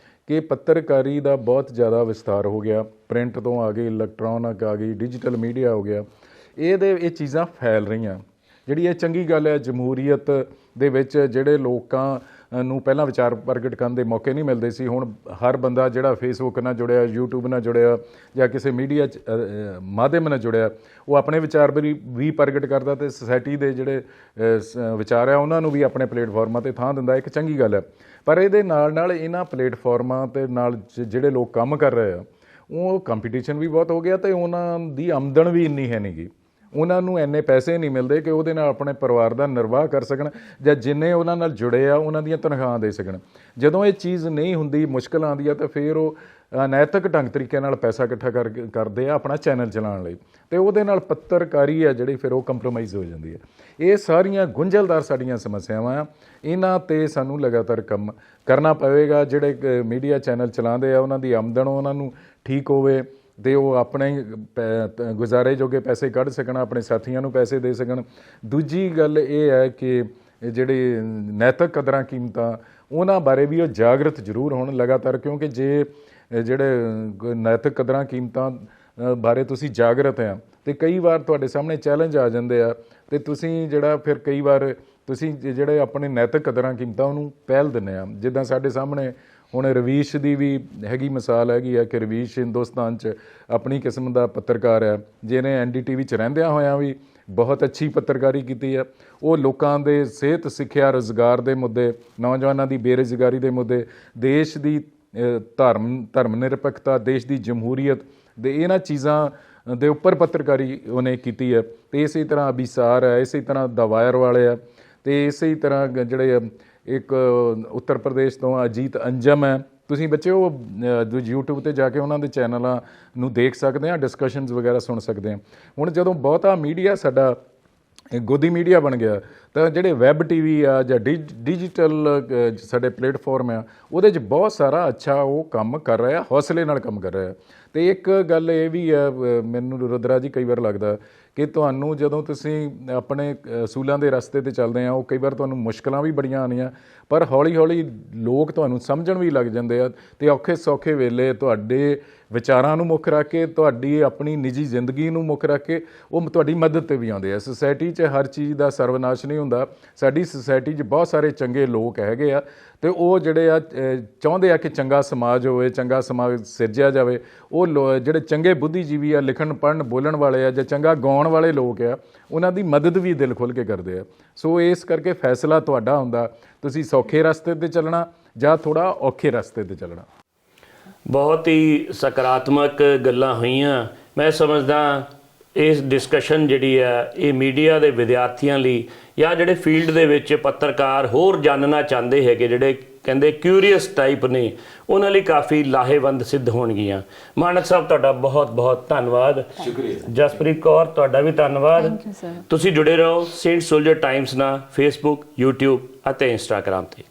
ਕਿ ਪੱਤਰਕਾਰੀ ਦਾ ਬਹੁਤ ਜ਼ਿਆਦਾ ਵਿਸਥਾਰ ਹੋ ਗਿਆ, ਪ੍ਰਿੰਟ ਤੋਂ ਆ ਗਈ, ਇਲੈਕਟ੍ਰੋਨਿਕ ਆ ਗਈ, ਡਿਜੀਟਲ ਮੀਡੀਆ ਹੋ ਗਿਆ, ਇਹ ਚੀਜ਼ਾਂ ਫੈਲ ਰਹੀਆਂ। ਜਿਹੜੀ ਇਹ ਚੰਗੀ ਗੱਲ ਹੈ, ਜਮਹੂਰੀਅਤ ਦੇ ਵਿੱਚ ਜਿਹੜੇ ਲੋਕਾਂ ਨੂੰ ਪਹਿਲਾਂ ਵਿਚਾਰ ਪ੍ਰਗਟ ਕਰਨ ਦੇ ਮੌਕੇ ਨਹੀਂ ਮਿਲਦੇ ਸੀ, ਹੁਣ ਹਰ ਬੰਦਾ ਜਿਹੜਾ ਫੇਸਬੁੱਕ ਨਾਲ ਜੁੜਿਆ, ਯੂਟਿਊਬ ਨਾਲ ਜੁੜਿਆ ਜਾਂ ਕਿਸੇ ਮੀਡੀਆ ਮਾਧਿਅਮ ਨਾਲ ਜੁੜਿਆ, ਉਹ ਆਪਣੇ ਵਿਚਾਰ ਵੀ ਪ੍ਰਗਟ ਕਰਦਾ ਅਤੇ ਸੁਸਾਇਟੀ ਦੇ ਜਿਹੜੇ ਵਿਚਾਰ ਆ ਉਹਨਾਂ ਨੂੰ ਵੀ ਆਪਣੇ ਪਲੇਟਫਾਰਮਾਂ 'ਤੇ ਥਾਂ ਦਿੰਦਾ। ਇੱਕ ਚੰਗੀ ਗੱਲ ਹੈ। ਪਰ ਇਹਦੇ ਨਾਲ ਇਹਨਾਂ ਪਲੇਟਫਾਰਮਾਂ 'ਤੇ ਨਾਲ ਜਿਹੜੇ ਲੋਕ ਕੰਮ ਕਰ ਰਹੇ ਆ, ਉਹ ਕੰਪੀਟੀਸ਼ਨ ਵੀ ਬਹੁਤ ਹੋ ਗਿਆ ਅਤੇ ਉਹਨਾਂ ਦੀ ਆਮਦਨ ਵੀ ਇੰਨੀ ਹੈ ਨਹੀਂ ਗੀ। ਉਹਨਾਂ ਨੂੰ ਇੰਨੇ ਪੈਸੇ ਨਹੀਂ ਮਿਲਦੇ ਕਿ ਉਹਦੇ ਨਾਲ ਆਪਣੇ ਪਰਿਵਾਰ ਦਾ ਨਿਰਵਾਹ ਕਰ ਸਕਣ ਜਾਂ ਜਿੰਨੇ ਉਹਨਾਂ ਨਾਲ ਜੁੜੇ ਆ ਉਹਨਾਂ ਦੀਆਂ ਤਨਖਾਹਾਂ ਦੇ ਸਕਣ। ਜਦੋਂ ਇਹ ਚੀਜ਼ ਨਹੀਂ ਹੁੰਦੀ, ਮੁਸ਼ਕਲ ਆਉਂਦੀ ਆ, ਤਾਂ ਫਿਰ ਉਹ ਅਨੈਤਿਕ ਢੰਗ ਤਰੀਕੇ ਨਾਲ ਪੈਸਾ ਇਕੱਠਾ ਕਰਦੇ ਆ ਆਪਣਾ ਚੈਨਲ ਚਲਾਉਣ ਲਈ, ਅਤੇ ਉਹਦੇ ਨਾਲ ਪੱਤਰਕਾਰੀ ਆ ਜਿਹੜੀ ਫਿਰ ਉਹ ਕੰਪਰੋਮਾਈਜ਼ ਹੋ ਜਾਂਦੀ ਹੈ। ਇਹ ਸਾਰੀਆਂ ਗੁੰਝਲਦਾਰ ਸਾਡੀਆਂ ਸਮੱਸਿਆਵਾਂ ਆ, ਇਹਨਾਂ 'ਤੇ ਸਾਨੂੰ ਲਗਾਤਾਰ ਕੰਮ ਕਰਨਾ ਪਵੇਗਾ। ਜਿਹੜੇ ਮੀਡੀਆ ਚੈਨਲ ਚਲਾਉਂਦੇ ਆ ਉਹਨਾਂ ਦੀ ਆਮਦਨ ਉਹਨਾਂ ਨੂੰ ਠੀਕ ਹੋਵੇ ਅਤੇ ਉਹ ਆਪਣੇ ਗੁਜ਼ਾਰੇ ਜੋਗੇ ਪੈਸੇ ਕੱਢ ਸਕਣ, ਆਪਣੇ ਸਾਥੀਆਂ ਨੂੰ ਪੈਸੇ ਦੇ ਸਕਣ। ਦੂਜੀ ਗੱਲ ਇਹ ਹੈ ਕਿ ਜਿਹੜੇ ਨੈਤਿਕ ਕਦਰਾਂ ਕੀਮਤਾਂ ਉਹਨਾਂ ਬਾਰੇ ਵੀ ਉਹ ਜਾਗਰਤ ਜ਼ਰੂਰ ਹੋਣ ਲਗਾਤਾਰ, ਕਿਉਂਕਿ ਜੇ ਜਿਹੜੇ ਨੈਤਿਕ ਕਦਰਾਂ ਕੀਮਤਾਂ ਬਾਰੇ ਤੁਸੀਂ ਜਾਗਰਤ ਆ ਅਤੇ ਕਈ ਵਾਰ ਤੁਹਾਡੇ ਸਾਹਮਣੇ ਚੈਲੰਜ ਆ ਜਾਂਦੇ ਆ ਅਤੇ ਤੁਸੀਂ ਜਿਹੜਾ ਫਿਰ ਕਈ ਵਾਰ ਤੁਸੀਂ ਜਿਹੜੇ ਆਪਣੇ ਨੈਤਿਕ ਕਦਰਾਂ ਕੀਮਤਾਂ ਉਹਨੂੰ ਪਹਿਲ ਦਿੰਦੇ ਆ। ਜਿੱਦਾਂ ਸਾਡੇ ਸਾਹਮਣੇ ਹੁਣ ਰਵੀਸ਼ ਦੀ ਵੀ ਹੈਗੀ, ਮਿਸਾਲ ਹੈਗੀ ਆ ਕਿ ਰਵੀਸ਼ ਹਿੰਦੁਸਤਾਨ 'ਚ ਆਪਣੀ ਕਿਸਮ ਦਾ ਪੱਤਰਕਾਰ ਹੈ, ਜਿਹਨੇ NDTV 'ਚ ਰਹਿੰਦਿਆਂ ਹੋਇਆਂ ਵੀ ਬਹੁਤ ਅੱਛੀ ਪੱਤਰਕਾਰੀ ਕੀਤੀ ਹੈ। ਉਹ ਲੋਕਾਂ ਦੇ ਸਿਹਤ, ਸਿੱਖਿਆ, ਰੁਜ਼ਗਾਰ ਦੇ ਮੁੱਦੇ, ਨੌਜਵਾਨਾਂ ਦੀ ਬੇਰੁਜ਼ਗਾਰੀ ਦੇ ਮੁੱਦੇ, ਦੇਸ਼ ਦੀ ਧਰਮ ਨਿਰਪੱਖਤਾ, ਦੇਸ਼ ਦੀ ਜਮਹੂਰੀਅਤ ਦੇ ਇਹਨਾਂ ਚੀਜ਼ਾਂ ਦੇ ਉੱਪਰ ਪੱਤਰਕਾਰੀ ਉਹਨੇ ਕੀਤੀ ਹੈ। ਅਤੇ ਇਸੇ ਤਰ੍ਹਾਂ ਅਭਿਸਾਰ ਹੈ, ਇਸੇ ਤਰ੍ਹਾਂ ਦਾ ਵਾਇਰ ਵਾਲੇ ਆ, ਅਤੇ ਇਸੇ ਤਰ੍ਹਾਂ ਜਿਹੜੇ ਇੱਕ ਉੱਤਰ ਪ੍ਰਦੇਸ਼ ਤੋਂ ਅਜੀਤ ਅੰਜਮ ਹੈ। ਤੁਸੀਂ ਬੱਚੇ ਉਹ YouTube 'ਤੇ ਜਾ ਕੇ ਉਹਨਾਂ ਦੇ ਚੈਨਲਾਂ ਨੂੰ ਦੇਖ ਸਕਦੇ ਆ, ਡਿਸਕਸ਼ਨਸ ਵਗੈਰਾ ਸੁਣ ਸਕਦੇ ਆ। ਹੁਣ ਜਦੋਂ ਬਹੁਤਾ ਮੀਡੀਆ ਸਾਡਾ ਗੋਦੀ ਮੀਡੀਆ ਬਣ ਗਿਆ ਤਾਂ ਜਿਹੜੇ ਵੈਬ TV ਆ ਜਾਂ ਡਿਜੀਟਲ ਸਾਡੇ ਪਲੇਟਫਾਰਮ ਆ, ਉਹਦੇ 'ਚ ਬਹੁਤ ਸਾਰਾ ਅੱਛਾ ਉਹ ਕੰਮ ਕਰ ਰਿਹਾ, ਹੌਸਲੇ ਨਾਲ ਕੰਮ ਕਰ ਰਿਹਾ। ਅਤੇ ਇੱਕ ਗੱਲ ਇਹ ਵੀ ਆ, ਮੈਨੂੰ ਰੁਦਰਾ ਜੀ ਕਈ ਵਾਰ ਲੱਗਦਾ ਕਿ ਤੁਹਾਨੂੰ ਜਦੋਂ ਤੁਸੀਂ ਆਪਣੇ ਅਸੂਲਾਂ ਦੇ ਰਸਤੇ 'ਤੇ ਚੱਲਦੇ ਆ, ਉਹ ਕਈ ਵਾਰ ਤੁਹਾਨੂੰ ਮੁਸ਼ਕਲਾਂ ਵੀ ਬੜੀਆਂ ਆਉਂਦੀਆਂ, ਪਰ ਹੌਲੀ ਹੌਲੀ ਲੋਕ ਤੁਹਾਨੂੰ ਸਮਝਣ ਵੀ ਲੱਗ ਜਾਂਦੇ ਆ ਅਤੇ ਔਖੇ ਸੌਖੇ ਵੇਲੇ ਤੁਹਾਡੇ ਵਿਚਾਰਾਂ ਨੂੰ ਮੁੱਖ ਰੱਖ ਕੇ, ਤੁਹਾਡੀ ਆਪਣੀ ਨਿੱਜੀ ਜ਼ਿੰਦਗੀ ਨੂੰ ਮੁੱਖ ਰੱਖ ਕੇ ਉਹ ਤੁਹਾਡੀ ਮਦਦ 'ਤੇ ਵੀ ਆਉਂਦੇ ਆ। ਸੁਸਾਇਟੀ 'ਚ ਹਰ ਚੀਜ਼ ਦਾ ਸਰਵਨਾਸ਼ ਨਹੀਂ ਹੁੰਦਾ। ਸਾਡੀ ਸੁਸਾਇਟੀ 'ਚ ਬਹੁਤ ਸਾਰੇ ਚੰਗੇ ਲੋਕ ਹੈਗੇ ਆ ਅਤੇ ਉਹ ਜਿਹੜੇ ਆ ਚਾਹੁੰਦੇ ਆ ਕਿ ਚੰਗਾ ਸਮਾਜ ਹੋਵੇ, ਚੰਗਾ ਸਮਾਜ ਸਿਰਜਿਆ ਜਾਵੇ। ਉਹ ਜਿਹੜੇ ਚੰਗੇ ਬੁੱਧੀਜੀਵੀ ਆ, ਲਿਖਣ ਪੜ੍ਹਨ ਬੋਲਣ ਵਾਲੇ ਆ ਜਾਂ ਚੰਗਾ ਗਾਉਣ ਵਾਲੇ ਲੋਕ ਆ, ਉਹਨਾਂ ਦੀ ਮਦਦ ਵੀ ਦਿਲ ਖੁੱਲ੍ਹ ਕੇ ਕਰਦੇ ਆ। ਸੋ ਇਸ ਕਰਕੇ ਫੈਸਲਾ ਤੁਹਾਡਾ ਹੁੰਦਾ, ਤੁਸੀਂ ਸੌਖੇ ਰਸਤੇ 'ਤੇ ਚੱਲਣਾ ਜਾਂ ਥੋੜ੍ਹਾ ਔਖੇ ਰਸਤੇ ਤੇ ਚੱਲਣਾ। ਬਹੁਤ ਹੀ ਸਕਾਰਾਤਮਕ ਗੱਲਾਂ ਹੋਈਆਂ। ਮੈਂ ਸਮਝਦਾ ਇਸ ਡਿਸਕਸ਼ਨ ਜਿਹੜੀ ਹੈ ਇਹ ਮੀਡੀਆ ਦੇ ਵਿਦਿਆਰਥੀਆਂ ਲਈ ਜਾਂ ਜਿਹੜੇ ਫੀਲਡ ਦੇ ਵਿੱਚ ਪੱਤਰਕਾਰ ਹੋਰ ਜਾਣਨਾ ਚਾਹੁੰਦੇ ਹੈਗੇ, ਜਿਹੜੇ ਕਹਿੰਦੇ ਕਿਊਰੀਅਸ ਟਾਈਪ ਨੇ, ਉਹਨਾਂ ਲਈ ਕਾਫੀ ਲਾਹੇਵੰਦ ਸਿੱਧ ਹੋਣਗੀਆਂ। ਮਾਨਕ ਸਾਹਿਬ ਤੁਹਾਡਾ ਬਹੁਤ ਬਹੁਤ ਧੰਨਵਾਦ। ਸ਼ੁਕਰੀਆ। ਜਸਪ੍ਰੀਤ ਕੌਰ ਤੁਹਾਡਾ ਵੀ ਧੰਨਵਾਦ। ਤੁਸੀਂ ਜੁੜੇ ਰਹੋ ਸੇਂਟ ਸੋਲਜਰ ਟਾਈਮਸ ਨਾਲ Facebook, YouTube ਅਤੇ Instagram 'ਤੇ।